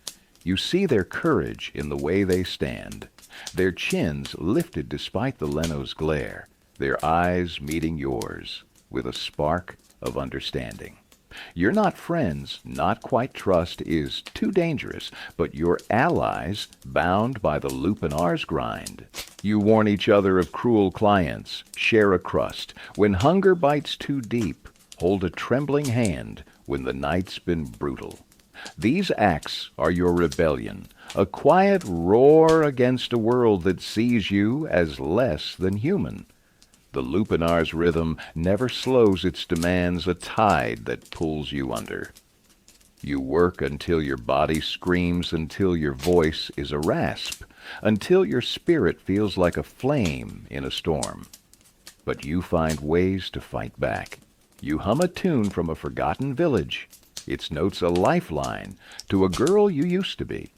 You see their courage in the way they stand, their chins lifted despite the Leno's glare, their eyes meeting yours with a spark of understanding. You're not friends, not quite trust is too dangerous, but you're allies bound by the lupanar's grind. You warn each other of cruel clients, share a crust. When hunger bites too deep, hold a trembling hand when the night's been brutal. These acts are your rebellion, a quiet roar against a world that sees you as less than human. The lupanar's rhythm never slows its demands, a tide that pulls you under. You work until your body screams, until your voice is a rasp, until your spirit feels like a flame in a storm. But you find ways to fight back. You hum a tune from a forgotten village. Its notes a lifeline to a girl you used to be.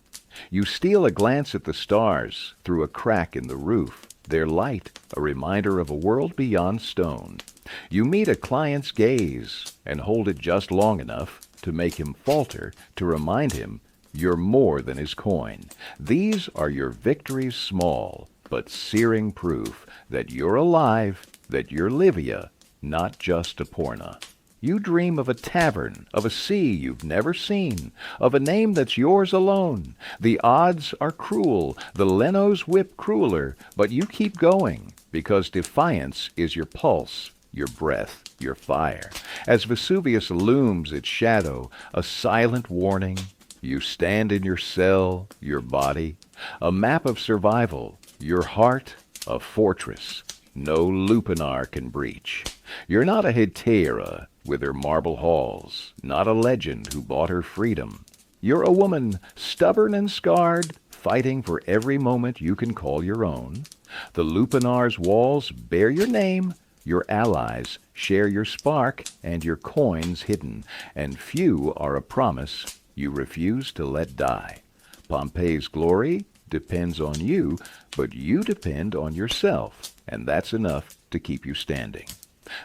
You steal a glance at the stars through a crack in the roof, their light a reminder of a world beyond stone. You meet a client's gaze and hold it just long enough to make him falter, to remind him you're more than his coin. These are your victories, small but searing proof that you're alive, that you're Livia, not just a porna. You dream of a tavern, of a sea you've never seen, of a name that's yours alone. The odds are cruel, the Leno's whip crueler, but you keep going, because defiance is your pulse, your breath, your fire. As Vesuvius looms its shadow, a silent warning, you stand in your cell, your body, a map of survival, your heart, a fortress no lupanar can breach. You're not a hetaerae with her marble halls, not a legend who bought her freedom. You're a woman, stubborn and scarred, fighting for every moment you can call your own. The lupanar's walls bear your name, your allies share your spark and your coins hidden, and few are a promise you refuse to let die. Pompeii's glory depends on you, but you depend on yourself, and that's enough to keep you standing.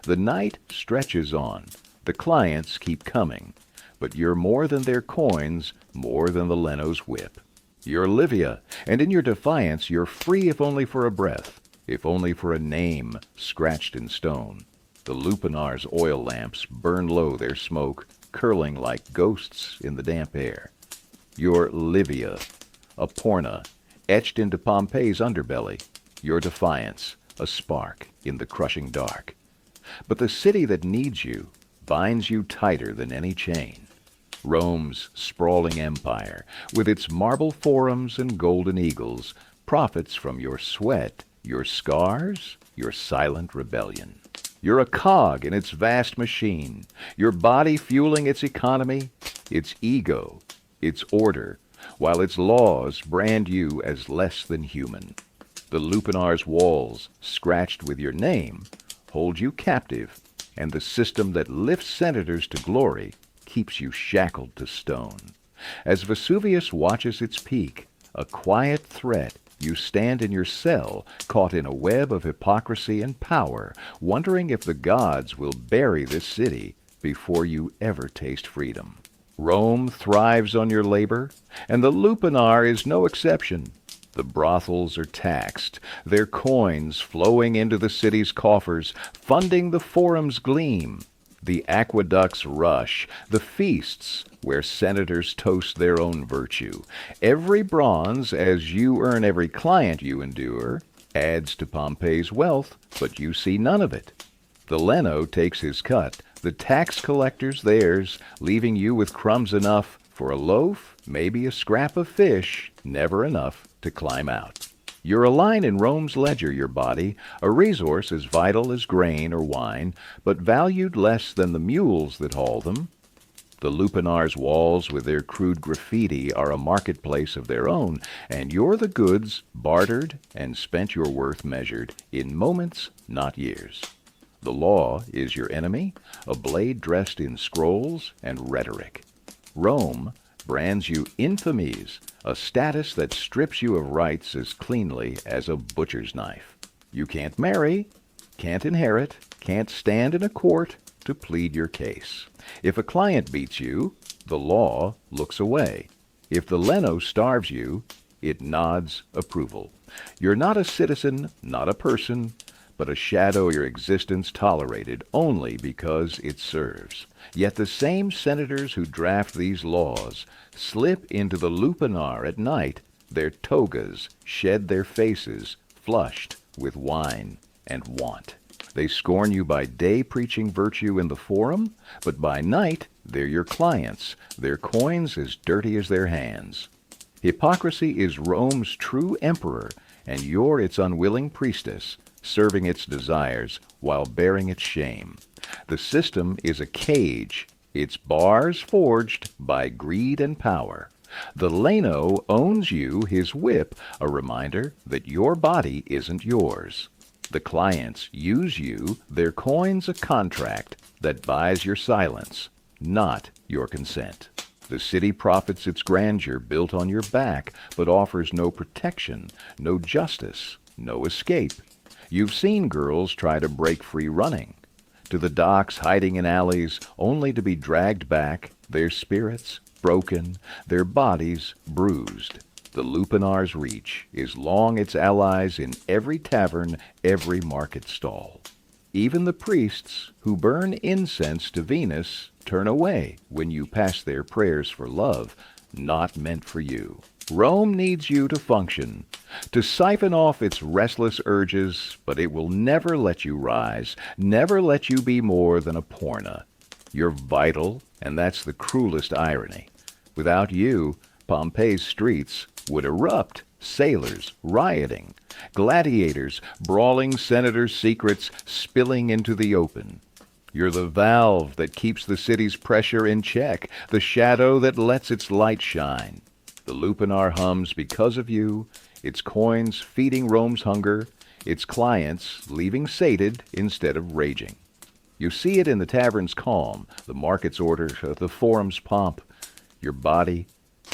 The night stretches on. The clients keep coming, but you're more than their coins, more than the Leno's whip. You're Livia, and in your defiance you're free if only for a breath. if only for a name scratched in stone. The lupanar's oil lamps burn low their smoke, curling like ghosts in the damp air. Your Livia, a porna, etched into Pompeii's underbelly. Your Defiance, a spark in the crushing dark. But the city that needs you binds you tighter than any chain. Rome's sprawling empire, with its marble forums and golden eagles, profits from your sweat, your scars, your silent rebellion. You're a cog in its vast machine, your body fueling its economy, its ego, its order, while its laws brand you as less than human. The lupanar's walls, scratched with your name, hold you captive, and the system that lifts senators to glory keeps you shackled to stone. As Vesuvius watches its peak, a quiet threat, you stand in your cell, caught in a web of hypocrisy and power, wondering if the gods will bury this city before you ever taste freedom. Rome thrives on your labor, and the lupanar is no exception. The brothels are taxed, their coins flowing into the city's coffers, funding the forum's gleam. The aqueducts rush, the feasts where senators toast their own virtue. Every bronze, as you earn every client you endure, adds to Pompeii's wealth, but you see none of it. The Leno takes his cut, the tax collectors theirs, leaving you with crumbs enough for a loaf, maybe a scrap of fish, never enough to climb out. You're a line in Rome's ledger, your body, a resource as vital as grain or wine, but valued less than the mules that haul them. The lupanar's walls with their crude graffiti are a marketplace of their own, and you're the goods bartered and spent your worth measured in moments, not years. The law is your enemy, a blade dressed in scrolls and rhetoric. Rome brands you infamies, a status that strips you of rights as cleanly as a butcher's knife. You can't marry, can't inherit, can't stand in a court to plead your case. If a client beats you, the law looks away. If the Leno starves you, it nods approval. You're not a citizen, not a person, but a shadow your existence tolerated only because it serves. Yet the same senators who draft these laws slip into the lupanar at night, their togas shed their faces, flushed with wine and want. They scorn you by day preaching virtue in the forum, but by night they're your clients, their coins as dirty as their hands. Hypocrisy is Rome's true emperor, and you're its unwilling priestess, serving its desires while bearing its shame. The system is a cage, its bars forged by greed and power. The Leno owns you, his whip, a reminder that your body isn't yours. The clients use you, their coins a contract that buys your silence, not your consent. The city profits its grandeur built on your back, but offers no protection, no justice, no escape. You've seen girls try to break free running, to the docks hiding in alleys, only to be dragged back, their spirits broken, their bodies bruised. The lupanar's reach is long its allies in every tavern, every market stall. Even the priests who burn incense to Venus turn away when you pass their prayers for love, not meant for you. Rome needs you to function, to siphon off its restless urges, but it will never let you rise, never let you be more than a porna. You're vital, and that's the cruelest irony. Without you, Pompeii's streets would erupt, sailors rioting, gladiators brawling senators' secrets spilling into the open. You're the valve that keeps the city's pressure in check, the shadow that lets its light shine. The lupanar hums because of you, its coins feeding Rome's hunger, its clients leaving sated instead of raging. You see it in the tavern's calm, the market's order, the forum's pomp. Your body,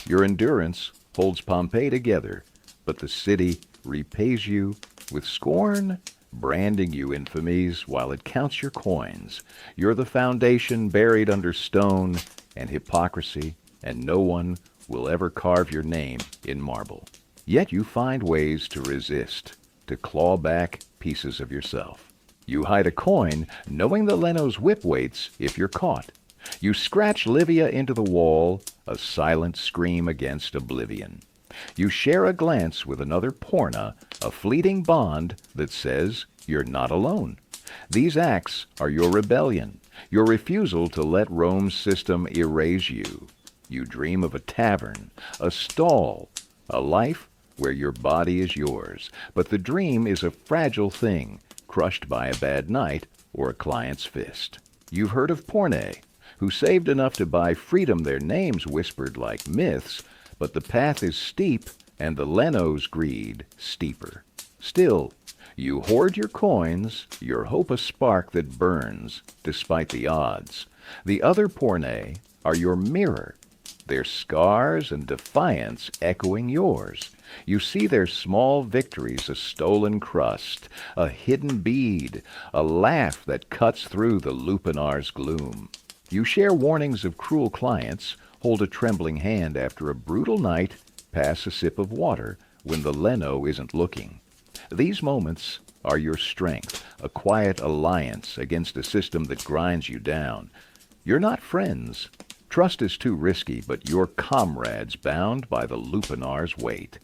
your endurance holds Pompeii together, but the city repays you with scorn, branding you infamies while it counts your coins. You're the foundation buried under stone and hypocrisy, and no one will ever carve your name in marble. Yet you find ways to resist. to claw back pieces of yourself. You hide a coin, knowing the Leno's whip waits if you're caught. You scratch Livia into the wall, a silent scream against oblivion. You share a glance with another porna, a fleeting bond that says you're not alone. These acts are your rebellion, your refusal to let Rome's system erase you. You dream of a tavern, a stall, a life where your body is yours, but the dream is a fragile thing, crushed by a bad night or a client's fist. You've heard of pornae, who saved enough to buy freedom their names whispered like myths, but the path is steep and the Leno's greed steeper. Still, you hoard your coins, your hope a spark that burns, despite the odds. The other pornae are your mirror, their scars and defiance echoing yours. You see their small victories, a stolen crust, a hidden bead, a laugh that cuts through the lupanar's gloom. You share warnings of cruel clients, hold a trembling hand after a brutal night, pass a sip of water when the Leno isn't looking. These moments are your strength, a quiet alliance against a system that grinds you down. You're not friends. Trust is too risky, but you're comrades bound by the lupanar's weight.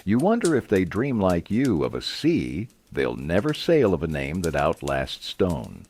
You wonder if they dream like you of a sea they'll never sail, of a name that outlasts stone.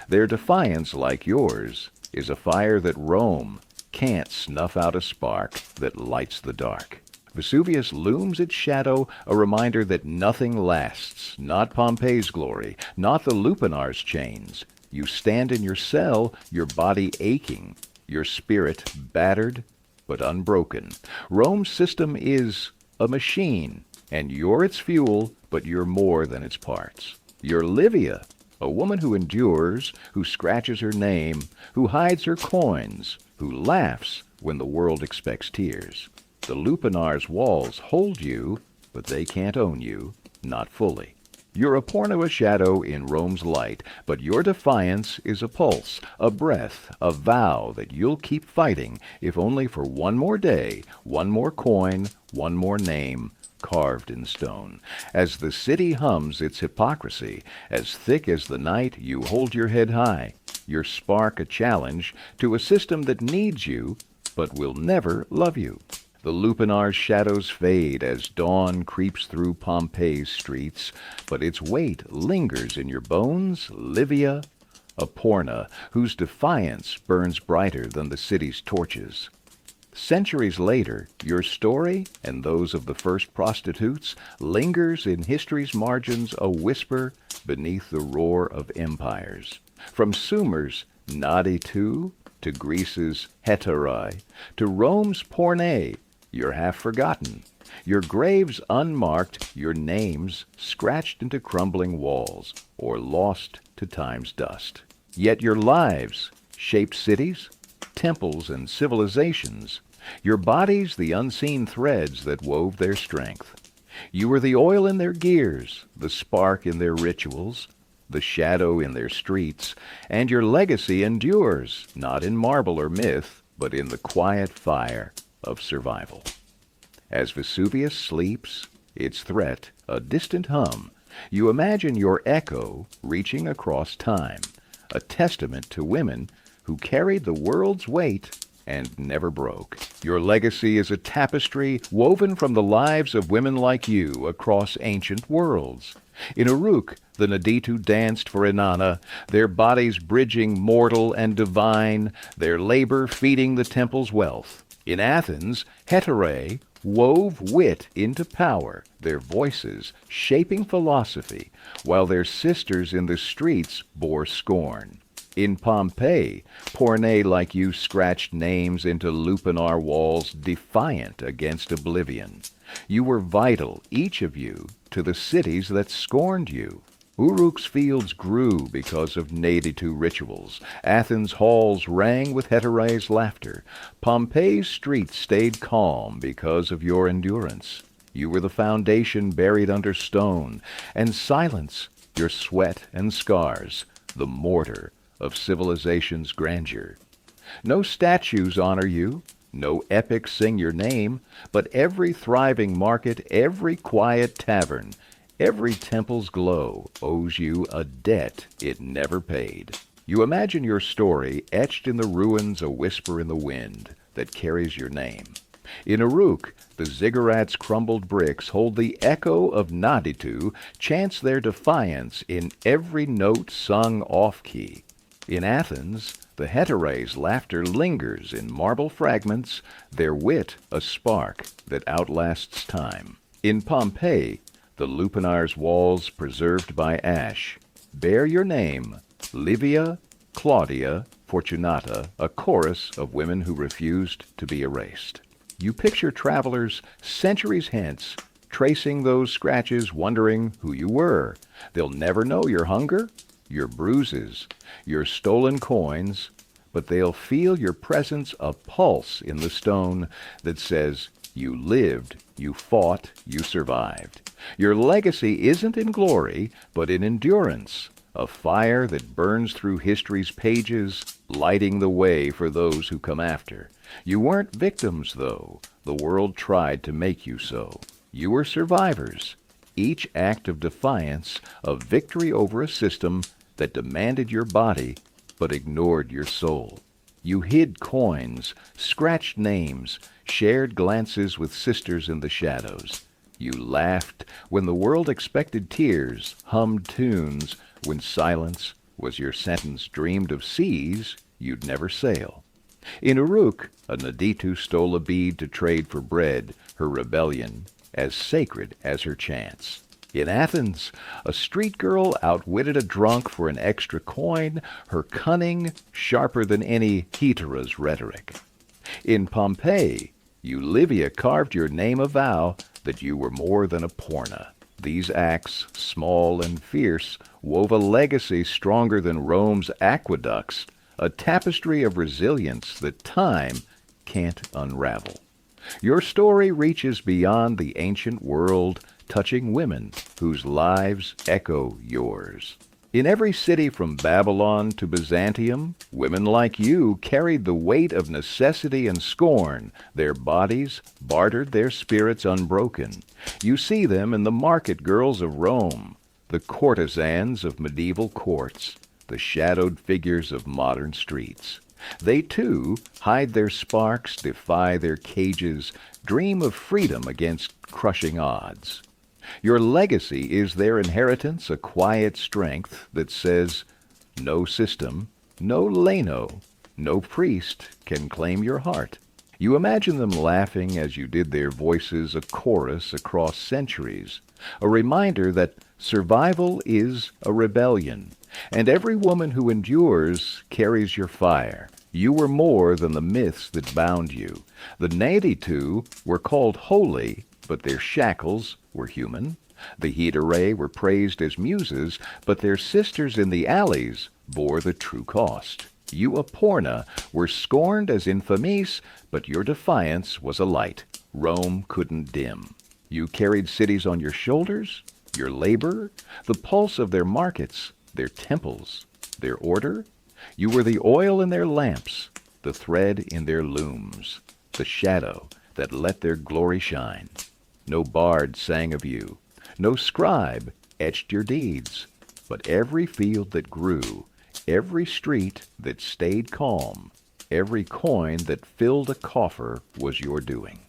Their defiance, like yours, is a fire that Rome can't snuff out, a spark that lights the dark. Vesuvius looms its shadow, a reminder that nothing lasts, not Pompeii's glory, not the lupanar's chains. You stand in your cell, your body aching, your spirit battered but unbroken. Rome's system is a machine, and you're its fuel, but you're more than its parts. You're Livia, a woman who endures, who scratches her name, who hides her coins, who laughs when the world expects tears. The lupanar's walls hold you, but they can't own you, not fully. You're a porno, a shadow in Rome's light, but your defiance is a pulse, a breath, a vow that you'll keep fighting, if only for one more day, one more coin, one more name, carved in stone. As the city hums its hypocrisy, as thick as the night, you hold your head high, your spark a challenge to a system that needs you, but will never love you. The lupanar's shadows fade as dawn creeps through Pompeii's streets, but its weight lingers in your bones, Livia, a porna whose defiance burns brighter than the city's torches. Centuries later, your story, and those of the first prostitutes, lingers in history's margins, a whisper beneath the roar of empires. From Sumer's naditu to Greece's hetaerae, to Rome's pornae, you're half forgotten, your graves unmarked, your names scratched into crumbling walls, or lost to time's dust. Yet your lives shaped cities, temples, and civilizations, your bodies the unseen threads that wove their strength. You were the oil in their gears, the spark in their rituals, the shadow in their streets, and your legacy endures, not in marble or myth, but in the quiet fire of survival. As Vesuvius sleeps, its threat a distant hum, you imagine your echo reaching across time, a testament to women who carried the world's weight and never broke. Your legacy is a tapestry woven from the lives of women like you across ancient worlds. In Uruk, the naditu danced for Inanna, their bodies bridging mortal and divine, their labor feeding the temple's wealth. In Athens, hetaerae wove wit into power, their voices shaping philosophy, while their sisters in the streets bore scorn. In Pompeii, pornae like you scratched names into lupanar walls, defiant against oblivion. You were vital, each of you, to the cities that scorned you. Uruk's fields grew because of naditu rituals. Athens' halls rang with hetaerae's laughter. Pompeii's streets stayed calm because of your endurance. You were the foundation buried under stone, and silence, your sweat and scars, the mortar of civilization's grandeur. No statues honor you, no epics sing your name, but every thriving market, every quiet tavern, Every temple's glow owes you a debt it never paid. You imagine your story etched in the ruins, a whisper in the wind that carries your name. In Uruk, the ziggurat's crumbled bricks hold the echo of naditu, chants their defiance in every note sung off-key. In Athens, the hetaerae's laughter lingers in marble fragments, their wit a spark that outlasts time. In Pompeii, the lupanar's walls preserved by ash bear your name, Livia, Claudia, Fortunata, a chorus of women who refused to be erased. You picture travelers centuries hence, tracing those scratches, wondering who you were. They'll never know your hunger, your bruises, your stolen coins, but they'll feel your presence a pulse in the stone that says, you lived, you fought, you survived. Your legacy isn't in glory, but in endurance, a fire that burns through history's pages, lighting the way for those who come after. You weren't victims, though. The world tried to make you so. You were survivors, each act of defiance, of victory over a system that demanded your body but ignored your soul. You hid coins, scratched names, shared glances with sisters in the shadows. You laughed when the world expected tears, hummed tunes when silence was your sentence, dreamed of seas you'd never sail. In Uruk, a naditu stole a bead to trade for bread, her rebellion as sacred as her chance. In Athens, a street girl outwitted a drunk for an extra coin, her cunning sharper than any hetaerae's rhetoric. In Pompeii, Livia carved your name a vow that you were more than a pornae. These acts, small and fierce, wove a legacy stronger than Rome's aqueducts, a tapestry of resilience that time can't unravel. Your story reaches beyond the ancient world, touching women whose lives echo yours. In every city from Babylon to Byzantium, women like you carried the weight of necessity and scorn. Their bodies bartered their spirits unbroken. You see them in the market girls of Rome, the courtesans of medieval courts, the shadowed figures of modern streets. They, too, hide their sparks, defy their cages, dream of freedom against crushing odds. Your legacy is their inheritance, a quiet strength that says, no system, no leno, no priest can claim your heart. You imagine them laughing as you did their voices a chorus across centuries, a reminder that survival is a rebellion, and every woman who endures carries your fire. You were more than the myths that bound you. The naditu were called holy, but their shackles were human. The hetaerae were praised as muses, but their sisters in the alleys bore the true cost. You, a pornae, were scorned as infamies, but your defiance was a light Rome couldn't dim. You carried cities on your shoulders, your labor, the pulse of their markets, their temples, their order. You were the oil in their lamps, the thread in their looms, the shadow that let their glory shine. No bard sang of you, no scribe etched your deeds, but every field that grew, every street that stayed calm, every coin that filled a coffer was your doing.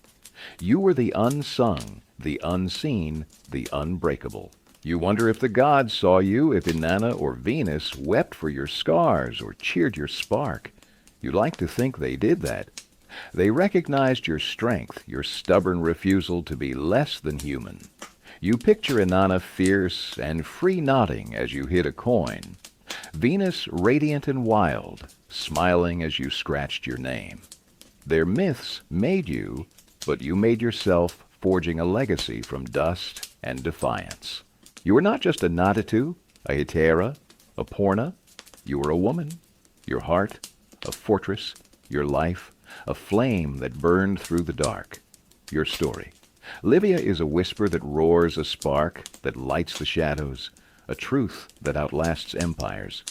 You were the unsung, the unseen, the unbreakable. You wonder if the gods saw you, if Inanna or Venus wept for your scars or cheered your spark. You'd like to think they did that. They recognized your strength, your stubborn refusal to be less than human. You picture Inanna fierce and free nodding as you hit a coin. Venus radiant and wild, smiling as you scratched your name. Their myths made you, but you made yourself, forging a legacy from dust and defiance. You were not just a naditu, a hetaerae, a pornae. You were a woman, your heart, a fortress, your life, a flame that burned through the dark. Your story. Livia is a whisper that roars, a spark that lights the shadows, a truth that outlasts empires.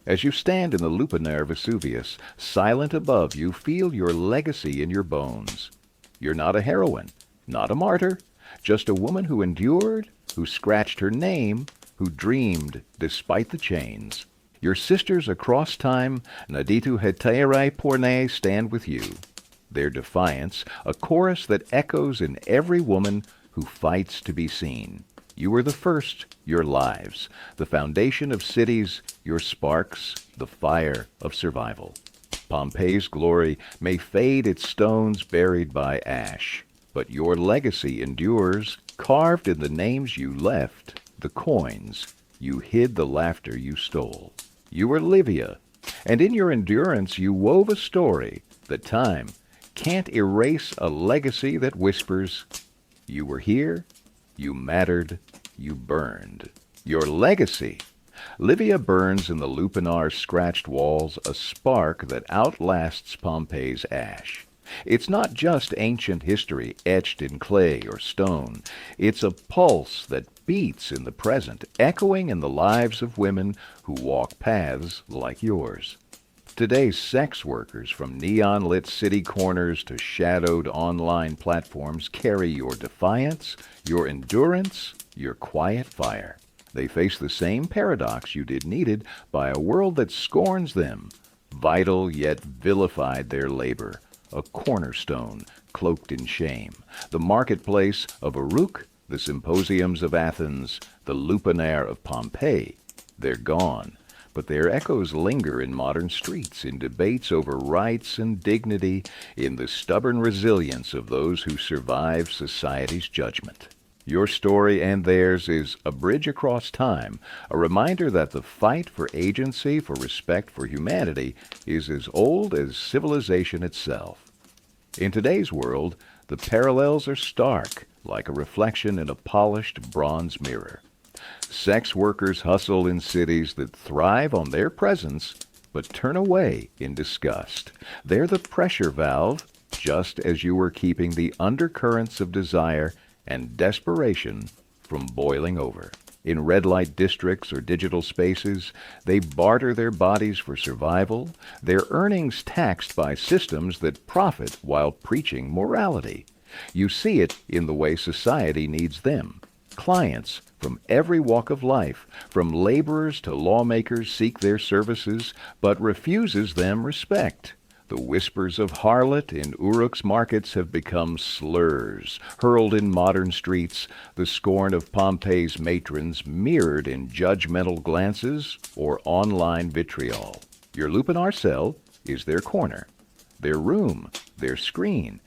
As you stand in the lupanar Vesuvius, silent above, you feel your legacy in your bones. You're not a heroine, not a martyr, just a woman who endured, who scratched her name, who dreamed despite the chains. Your sisters across time, naditu hetaerae pornae, stand with you. Their defiance, a chorus that echoes in every woman who fights to be seen. You were the first, your lives, the foundation of cities, your sparks, the fire of survival. Pompeii's glory may fade, its stones buried by ash, but your legacy endures, carved in the names you left, the coins. You hid the laughter you stole. You were Livia, and in your endurance you wove a story that time can't erase, a legacy that whispers, you were here, you mattered, you burned. Your legacy. Livia burns in the lupanar scratched walls, a spark that outlasts Pompeii's ash. It's not just ancient history etched in clay or stone. It's a pulse that beats in the present, echoing in the lives of women who walk paths like yours. Today's sex workers, from neon-lit city corners to shadowed online platforms, carry your defiance, your endurance, your quiet fire. They face the same paradox you did needed by a world that scorns them. Vital yet vilified their labor, a cornerstone cloaked in shame. The marketplace of Uruk, the symposiums of Athens, the lupanar of Pompeii. They're gone, but their echoes linger in modern streets, in debates over rights and dignity, in the stubborn resilience of those who survive society's judgment. Your story and theirs is a bridge across time, a reminder that the fight for agency, for respect for humanity, is as old as civilization itself. In today's world, the parallels are stark, like a reflection in a polished bronze mirror. Sex workers hustle in cities that thrive on their presence, but turn away in disgust. They're the pressure valve, just as you were keeping the undercurrents of desire and desperation from boiling over. In red light districts or digital spaces, they barter their bodies for survival, their earnings taxed by systems that profit while preaching morality. You see it in the way society needs them. Clients from every walk of life, from laborers to lawmakers, seek their services, but refuses them respect. The whispers of harlot in Uruk's markets have become slurs, hurled in modern streets, the scorn of Pompeii's matrons mirrored in judgmental glances or online vitriol. Your lupanar cell is their corner, their room, their screen,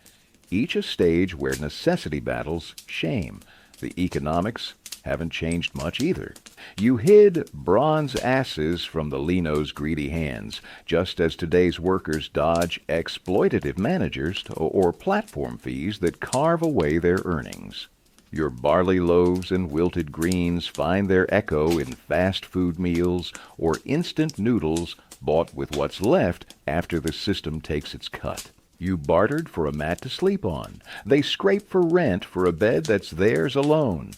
each a stage where necessity battles shame. The economics haven't changed much either. You hid bronze asses from the lino's greedy hands, just as today's workers dodge exploitative managers or platform fees that carve away their earnings. Your barley loaves and wilted greens find their echo in fast food meals or instant noodles bought with what's left after the system takes its cut. You bartered for a mat to sleep on. They scrape for rent for a bed that's theirs alone.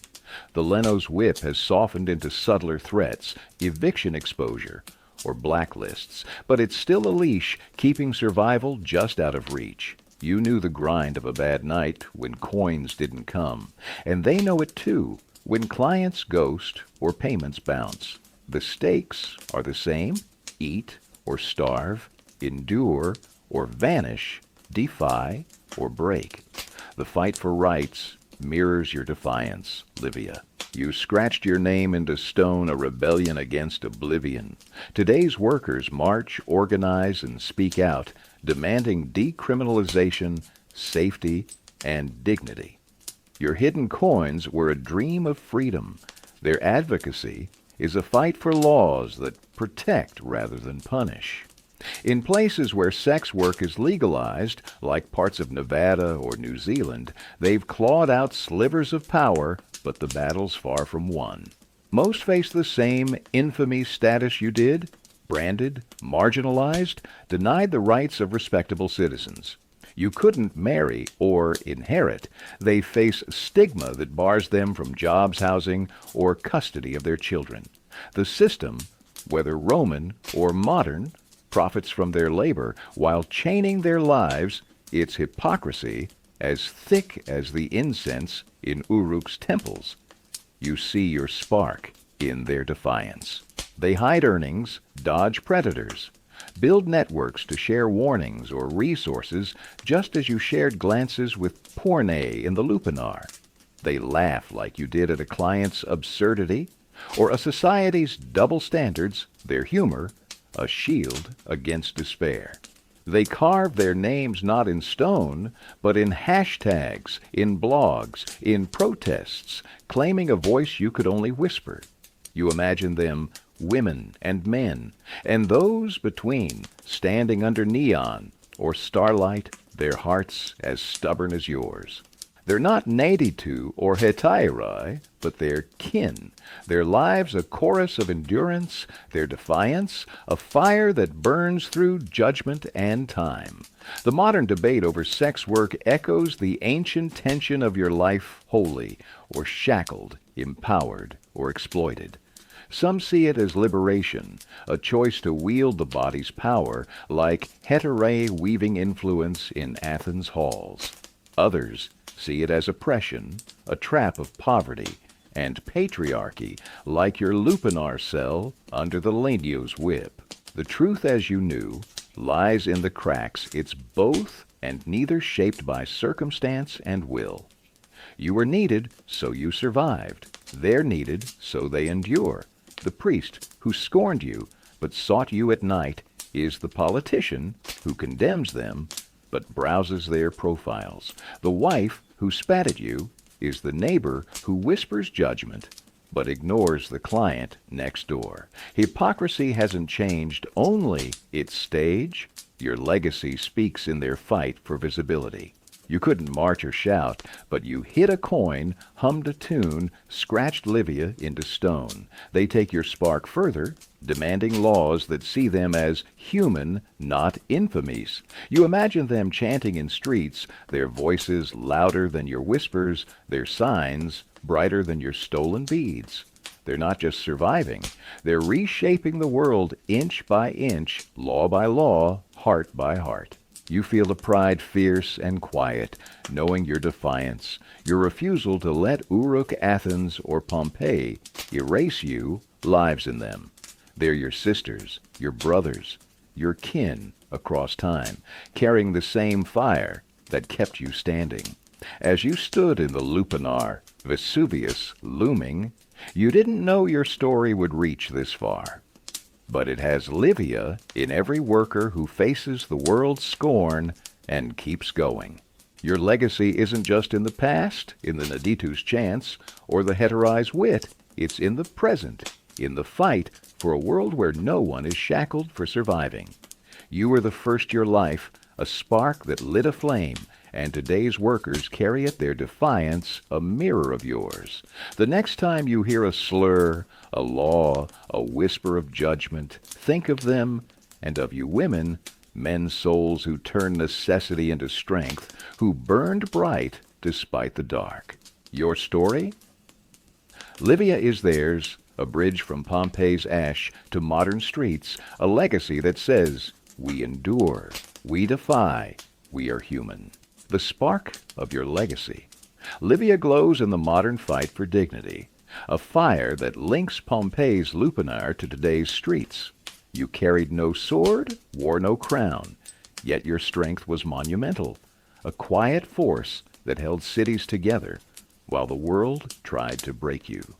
The Leno's whip has softened into subtler threats, eviction exposure, or blacklists, but it's still a leash, keeping survival just out of reach. You knew the grind of a bad night when coins didn't come, and they know it too when clients ghost or payments bounce. The stakes are the same: eat or starve, endure or vanish, defy or break. The fight for rights mirrors your defiance, Livia. You scratched your name into stone, a rebellion against oblivion. Today's workers march, organize, and speak out, demanding decriminalization, safety, and dignity. Your hidden coins were a dream of freedom. Their advocacy is a fight for laws that protect rather than punish. In places where sex work is legalized, like parts of Nevada or New Zealand, they've clawed out slivers of power, but the battle's far from won. Most face the same infamy status you did: branded, marginalized, denied the rights of respectable citizens. You couldn't marry or inherit. They face stigma that bars them from jobs, housing, or custody of their children. The system, whether Roman or modern, profits from their labor while chaining their lives. Its hypocrisy as thick as the incense in Uruk's temples. You see your spark in their defiance. They hide earnings, dodge predators, build networks to share warnings or resources just as you shared glances with pornae in the lupanar. They laugh like you did at a client's absurdity or a society's double standards, their humor, a shield against despair. They carve their names not in stone, but in hashtags, in blogs, in protests, claiming a voice you could only whisper. You imagine them women and men, and those between, standing under neon or starlight, their hearts as stubborn as yours. They're not naditu or hetaerae, but they're kin, their lives a chorus of endurance, their defiance a fire that burns through judgment and time. The modern debate over sex work echoes the ancient tension of your life holy or shackled, empowered or exploited. Some see it as liberation, a choice to wield the body's power like hetaerae weaving influence in Athens halls. Others see it as oppression, a trap of poverty, and patriarchy, like your lupanar cell under the lenio's whip. The truth as you knew lies in the cracks. It's both and neither, shaped by circumstance and will. You were needed, so you survived. They're needed, so they endure. The priest who scorned you but sought you at night is the politician who condemns them but browses their profiles. The wife who spat at you is the neighbor who whispers judgment but ignores the client next door. Hypocrisy hasn't changed, only its stage. Your legacy speaks in their fight for visibility. You couldn't march or shout, but you hit a coin, hummed a tune, scratched Livia into stone. They take your spark further, demanding laws that see them as human, not infamies. You imagine them chanting in streets, their voices louder than your whispers, their signs brighter than your stolen beads. They're not just surviving, they're reshaping the world inch by inch, law by law, heart by heart. You feel the pride fierce and quiet, knowing your defiance, your refusal to let Uruk, Athens, or Pompeii erase you lives in them. They're your sisters, your brothers, your kin across time, carrying the same fire that kept you standing. As you stood in the lupanar, Vesuvius looming, you didn't know your story would reach this far. But it has Livia in every worker who faces the world's scorn and keeps going. Your legacy isn't just in the past, in the naditu's chance, or the hetaerae's wit. It's in the present, in the fight for a world where no one is shackled for surviving. You were the first your life, a spark that lit a flame, and today's workers carry at their defiance a mirror of yours. The next time you hear a slur, a law, a whisper of judgment, think of them, and of you women, men's souls who turn necessity into strength, who burned bright despite the dark. Your story? Livia is theirs, a bridge from Pompeii's ash to modern streets, a legacy that says, we endure, we defy, we are human. The spark of your legacy. Livia glows in the modern fight for dignity, a fire that links Pompeii's lupanar to today's streets. You carried no sword, wore no crown, yet your strength was monumental, a quiet force that held cities together while the world tried to break you.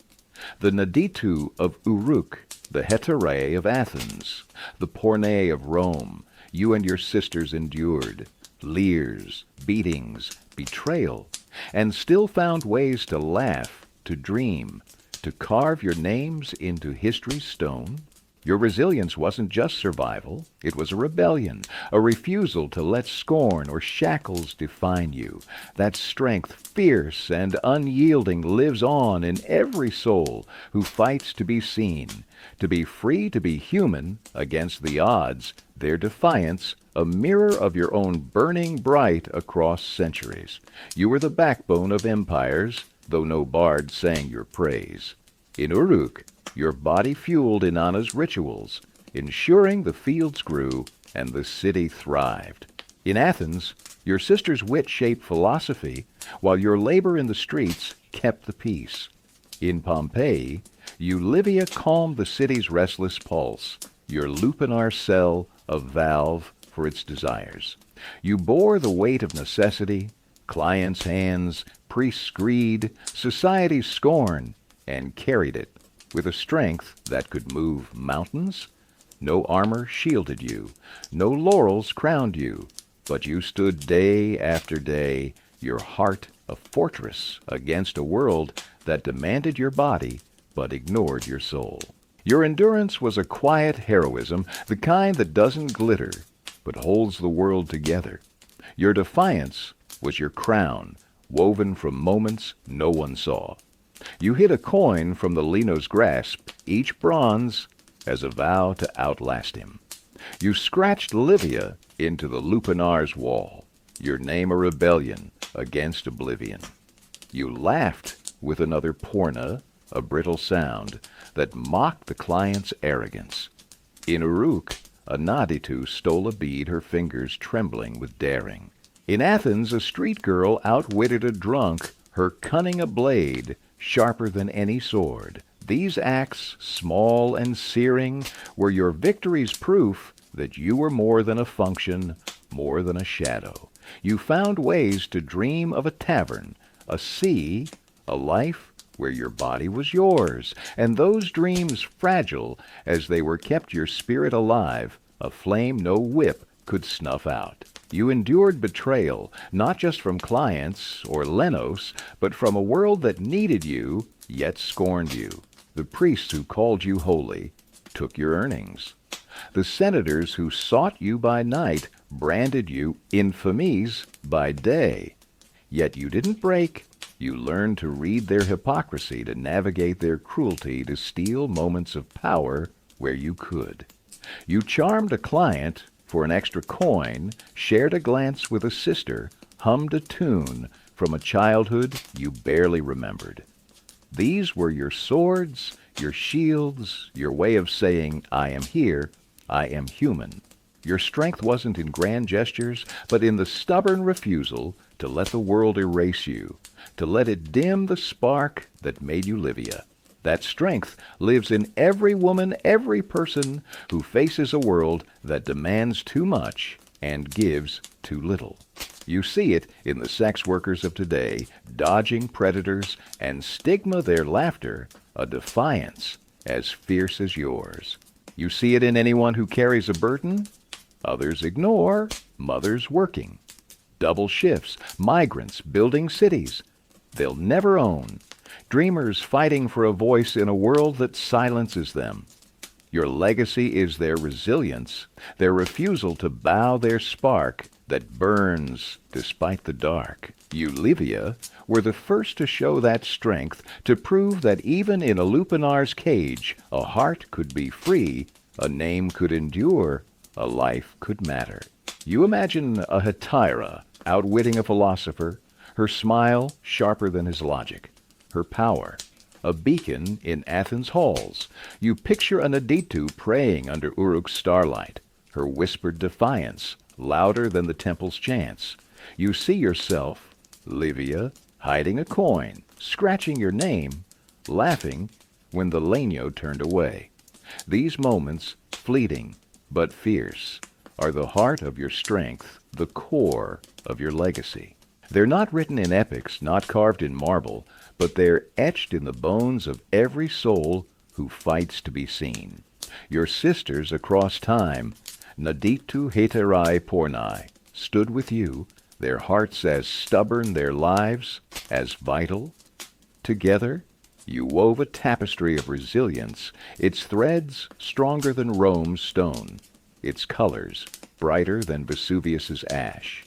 The naditu of Uruk, the hetaerae of Athens, the pornae of Rome, you and your sisters endured. Leers, beatings, betrayal, and still found ways to laugh, to dream, to carve your names into history's stone. Your resilience wasn't just survival, it was a rebellion, a refusal to let scorn or shackles define you. That strength, fierce and unyielding, lives on in every soul who fights to be seen, to be free to be human against the odds, their defiance, a mirror of your own burning bright across centuries. You were the backbone of empires, though no bard sang your praise. In Uruk, your body fueled Inanna's rituals, ensuring the fields grew and the city thrived. In Athens, your sister's wit shaped philosophy, while your labor in the streets kept the peace. In Pompeii, Livia calmed the city's restless pulse, your lupanar cell a valve for its desires. You bore the weight of necessity, clients' hands, priests' greed, society's scorn, and carried it with a strength that could move mountains. No armor shielded you, no laurels crowned you, but you stood day after day, your heart a fortress against a world that demanded your body but ignored your soul. Your endurance was a quiet heroism, the kind that doesn't glitter but holds the world together. Your defiance was your crown, woven from moments no one saw. You hid a coin from the Lino's grasp, each bronze as a vow to outlast him. You scratched Livia into the lupanar's wall, your name a rebellion against oblivion. You laughed with another pornae, a brittle sound that mocked the client's arrogance. In Uruk, a naditu stole a bead, her fingers trembling with daring. In Athens, a street girl outwitted a drunk, her cunning a blade, sharper than any sword. These acts, small and searing, were your victory's proof that you were more than a function, more than a shadow. You found ways to dream of a tavern, a sea, a life where your body was yours, and those dreams fragile as they were kept your spirit alive, a flame no whip could snuff out. You endured betrayal, not just from clients or Lenos, but from a world that needed you, yet scorned you. The priests who called you holy took your earnings. The senators who sought you by night branded you infamies by day. Yet you didn't break. You learned to read their hypocrisy, to navigate their cruelty, to steal moments of power where you could. You charmed a client for an extra coin, shared a glance with a sister, hummed a tune from a childhood you barely remembered. These were your swords, your shields, your way of saying, I am here, I am human. Your strength wasn't in grand gestures, but in the stubborn refusal to let the world erase you, to let it dim the spark that made you Livia. That strength lives in every woman, every person who faces a world that demands too much and gives too little. You see it in the sex workers of today, dodging predators and stigma their laughter, a defiance as fierce as yours. You see it in anyone who carries a burden others ignore, mothers working, double shifts, migrants building cities they'll never own, dreamers fighting for a voice in a world that silences them. Your legacy is their resilience, their refusal to bow their spark that burns despite the dark. You, Livia, were the first to show that strength, to prove that even in a lupanar's cage, a heart could be free, a name could endure, a life could matter. You imagine a hetaerae outwitting a philosopher, her smile sharper than his logic, her power a beacon in Athens' halls. You picture a naditu praying under Uruk's starlight, her whispered defiance louder than the temple's chants. You see yourself, Livia, hiding a coin, scratching your name, laughing when the legno turned away. These moments, fleeting but fierce, are the heart of your strength, the core of your legacy. They're not written in epics, not carved in marble, but they're etched in the bones of every soul who fights to be seen. Your sisters across time, naditu hetaerae pornae, stood with you, their hearts as stubborn, their lives as vital. Together, you wove a tapestry of resilience, its threads stronger than Rome's stone, its colors brighter than Vesuvius's ash.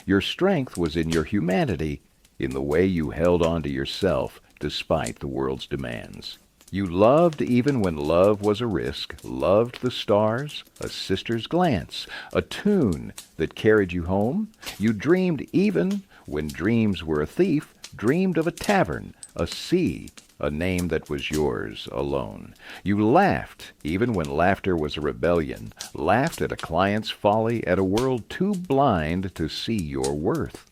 Your strength was in your humanity, in the way you held on to yourself despite the world's demands. You loved even when love was a risk, loved the stars, a sister's glance, a tune that carried you home. You dreamed even when dreams were a thief, dreamed of a tavern, a sea, a name that was yours alone. You laughed even when laughter was a rebellion, laughed at a client's folly, at a world too blind to see your worth.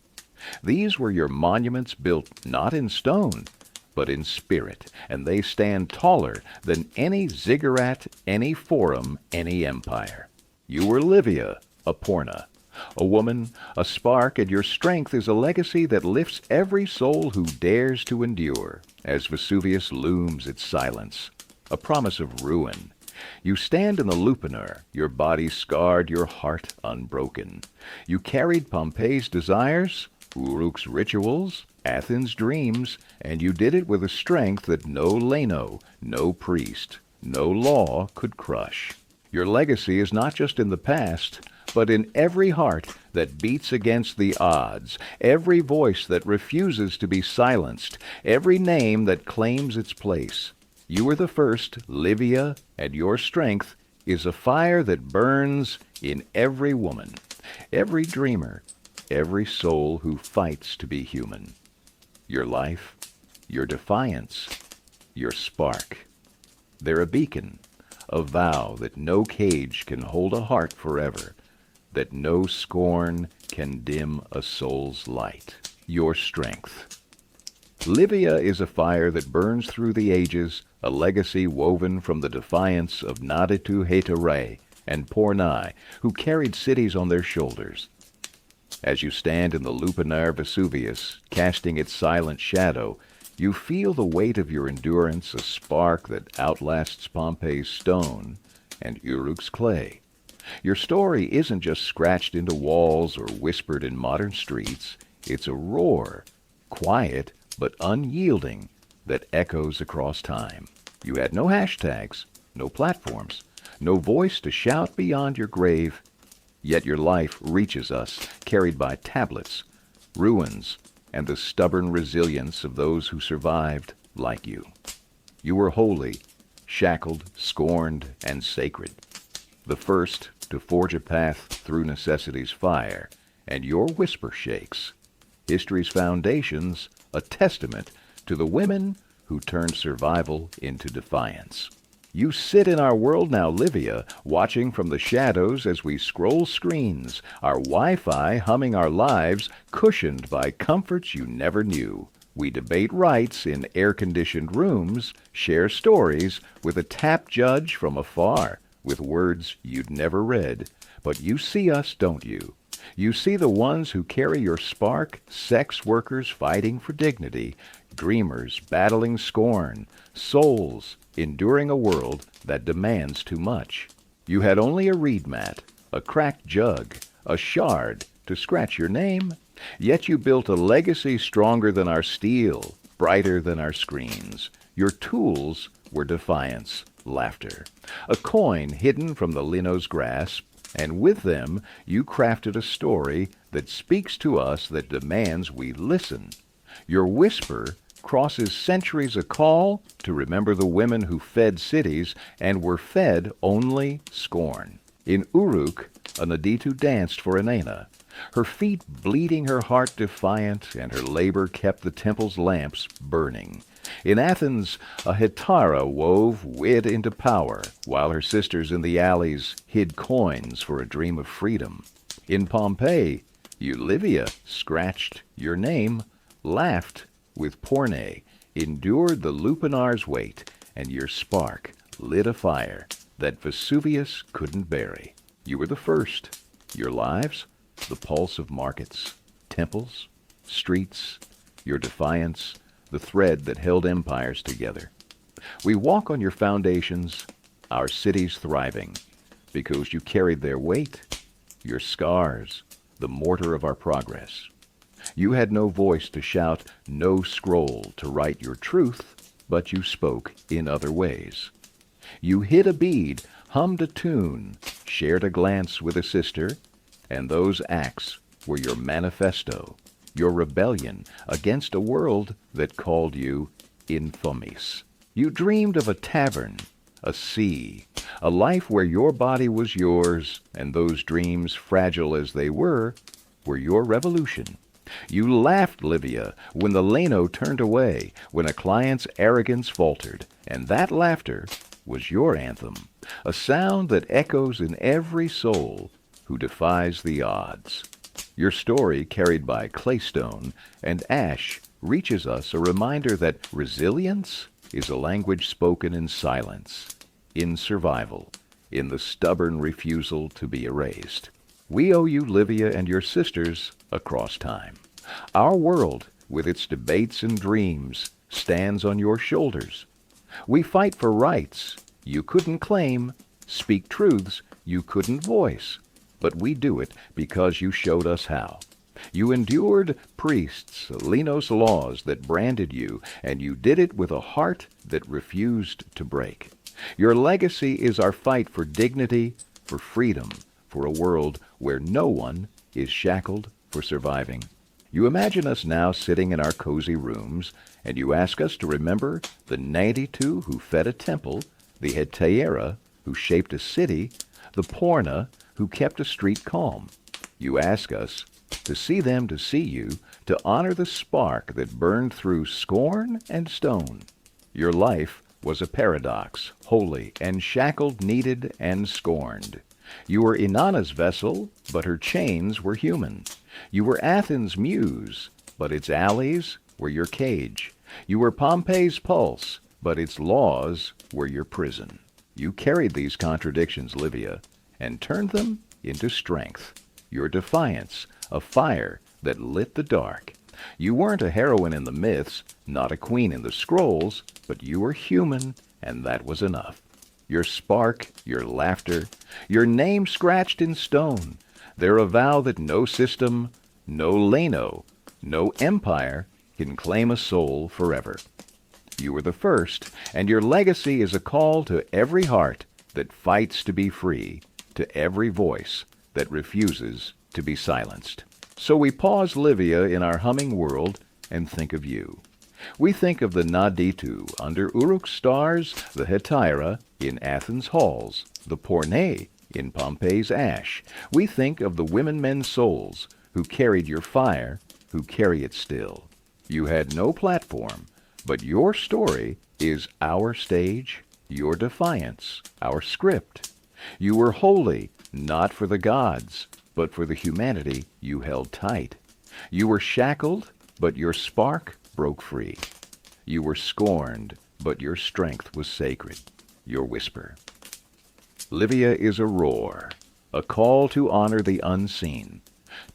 These were your monuments built not in stone, but in spirit, and they stand taller than any ziggurat, any forum, any empire. You were Livia, a porna, a woman, a spark, and your strength is a legacy that lifts every soul who dares to endure, as Vesuvius looms its silence, a promise of ruin. You stand in the lupanar, your body scarred, your heart unbroken. You carried Pompeii's desires, Uruk's rituals, Athens' dreams, and you did it with a strength that no leno, no priest, no law could crush. Your legacy is not just in the past, but in every heart that beats against the odds, every voice that refuses to be silenced, every name that claims its place. You were the first, Livia, and your strength is a fire that burns in every woman, every dreamer, every soul who fights to be human. Your life, your defiance, your spark. They're a beacon, a vow that no cage can hold a heart forever, that no scorn can dim a soul's light. Your strength. Livia is a fire that burns through the ages, a legacy woven from the defiance of naditu hetaerae and pornae, who carried cities on their shoulders. As you stand in the lupanar Vesuvius, casting its silent shadow, you feel the weight of your endurance, a spark that outlasts Pompeii's stone and Uruk's clay. Your story isn't just scratched into walls or whispered in modern streets. It's a roar, quiet but unyielding, that echoes across time. You had no hashtags, no platforms, no voice to shout beyond your grave, yet your life reaches us, carried by tablets, ruins, and the stubborn resilience of those who survived like you. You were holy, shackled, scorned, and sacred, the first to forge a path through necessity's fire, and your whisper shakes, history's foundations, a testament to the women who turned survival into defiance. You sit in our world now, Livia, watching from the shadows as we scroll screens, our Wi-Fi humming our lives, cushioned by comforts you never knew. We debate rights in air-conditioned rooms, share stories with a tap judge from afar, with words you'd never read. But you see us, don't you? You see the ones who carry your spark, sex workers fighting for dignity, dreamers battling scorn, souls enduring a world that demands too much. You had only a reed mat, a cracked jug, a shard to scratch your name, yet you built a legacy stronger than our steel, brighter than our screens. Your tools were defiance, laughter, a coin hidden from the lino's grasp, and with them you crafted a story that speaks to us, that demands we listen. Your whisper crosses centuries, a call to remember the women who fed cities and were fed only scorn. In Uruk, a naditu danced for Inanna, her feet bleeding, her heart defiant, and her labor kept the temple's lamps burning. In Athens, a hetaerae wove wit into power, while her sisters in the alleys hid coins for a dream of freedom. In Pompeii, Livia scratched your name, laughed with pornae, endured the lupanar's weight, and your spark lit a fire that Vesuvius couldn't bury. You were the first. Your lives, the pulse of markets, temples, streets, your defiance, the thread that held empires together. We walk on your foundations, our cities thriving, because you carried their weight, your scars, the mortar of our progress. You had no voice to shout, no scroll to write your truth, but you spoke in other ways. You hid a bead, hummed a tune, shared a glance with a sister, and those acts were your manifesto, your rebellion against a world that called you infamis. You dreamed of a tavern, a sea, a life where your body was yours, and those dreams, fragile as they were your revolution. You laughed, Livia, when the leno turned away, when a client's arrogance faltered, and that laughter was your anthem, a sound that echoes in every soul who defies the odds. Your story, carried by claystone and ash, reaches us a reminder that resilience is a language spoken in silence, in survival, in the stubborn refusal to be erased. We owe you, Livia, and your sisters across time. Our world, with its debates and dreams, stands on your shoulders. We fight for rights you couldn't claim, speak truths you couldn't voice, but we do it because you showed us how. You endured priests, Linos laws that branded you, and you did it with a heart that refused to break. Your legacy is our fight for dignity, for freedom, for a world where no one is shackled for surviving. You imagine us now sitting in our cozy rooms, and you ask us to remember the naditu who fed a temple, the hetaerae who shaped a city, the pornae who kept a street calm. You ask us to see them, to see you, to honor the spark that burned through scorn and stone. Your life was a paradox, holy and shackled, needed and scorned. You were Inanna's vessel, but her chains were human. You were Athens' muse, but its alleys were your cage. You were Pompeii's pulse, but its laws were your prison. You carried these contradictions, Livia, and turned them into strength. Your defiance, a fire that lit the dark. You weren't a heroine in the myths, not a queen in the scrolls, but you were human, and that was enough. Your spark, your laughter, your name scratched in stone. They're a vow that no system, no leno, no empire can claim a soul forever. You were the first, and your legacy is a call to every heart that fights to be free, to every voice that refuses to be silenced. So we pause, Livia, in our humming world and think of you. We think of the naditu under Uruk stars, the hetaerae in Athens' halls, the pornae in Pompeii's ash. We think of the women-men souls who carried your fire, who carry it still. You had no platform, but your story is our stage, your defiance, our script. You were holy, not for the gods, but for the humanity you held tight. You were shackled, but your spark broke free. You were scorned, but your strength was sacred, your whisper. Livia is a roar, a call to honor the unseen,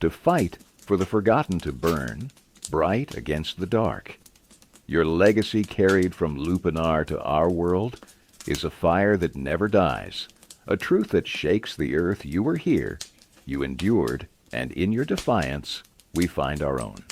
to fight for the forgotten to burn, bright against the dark. Your legacy carried from lupanar to our world is a fire that never dies, a truth that shakes the earth. You were here, you endured, and in your defiance we find our own.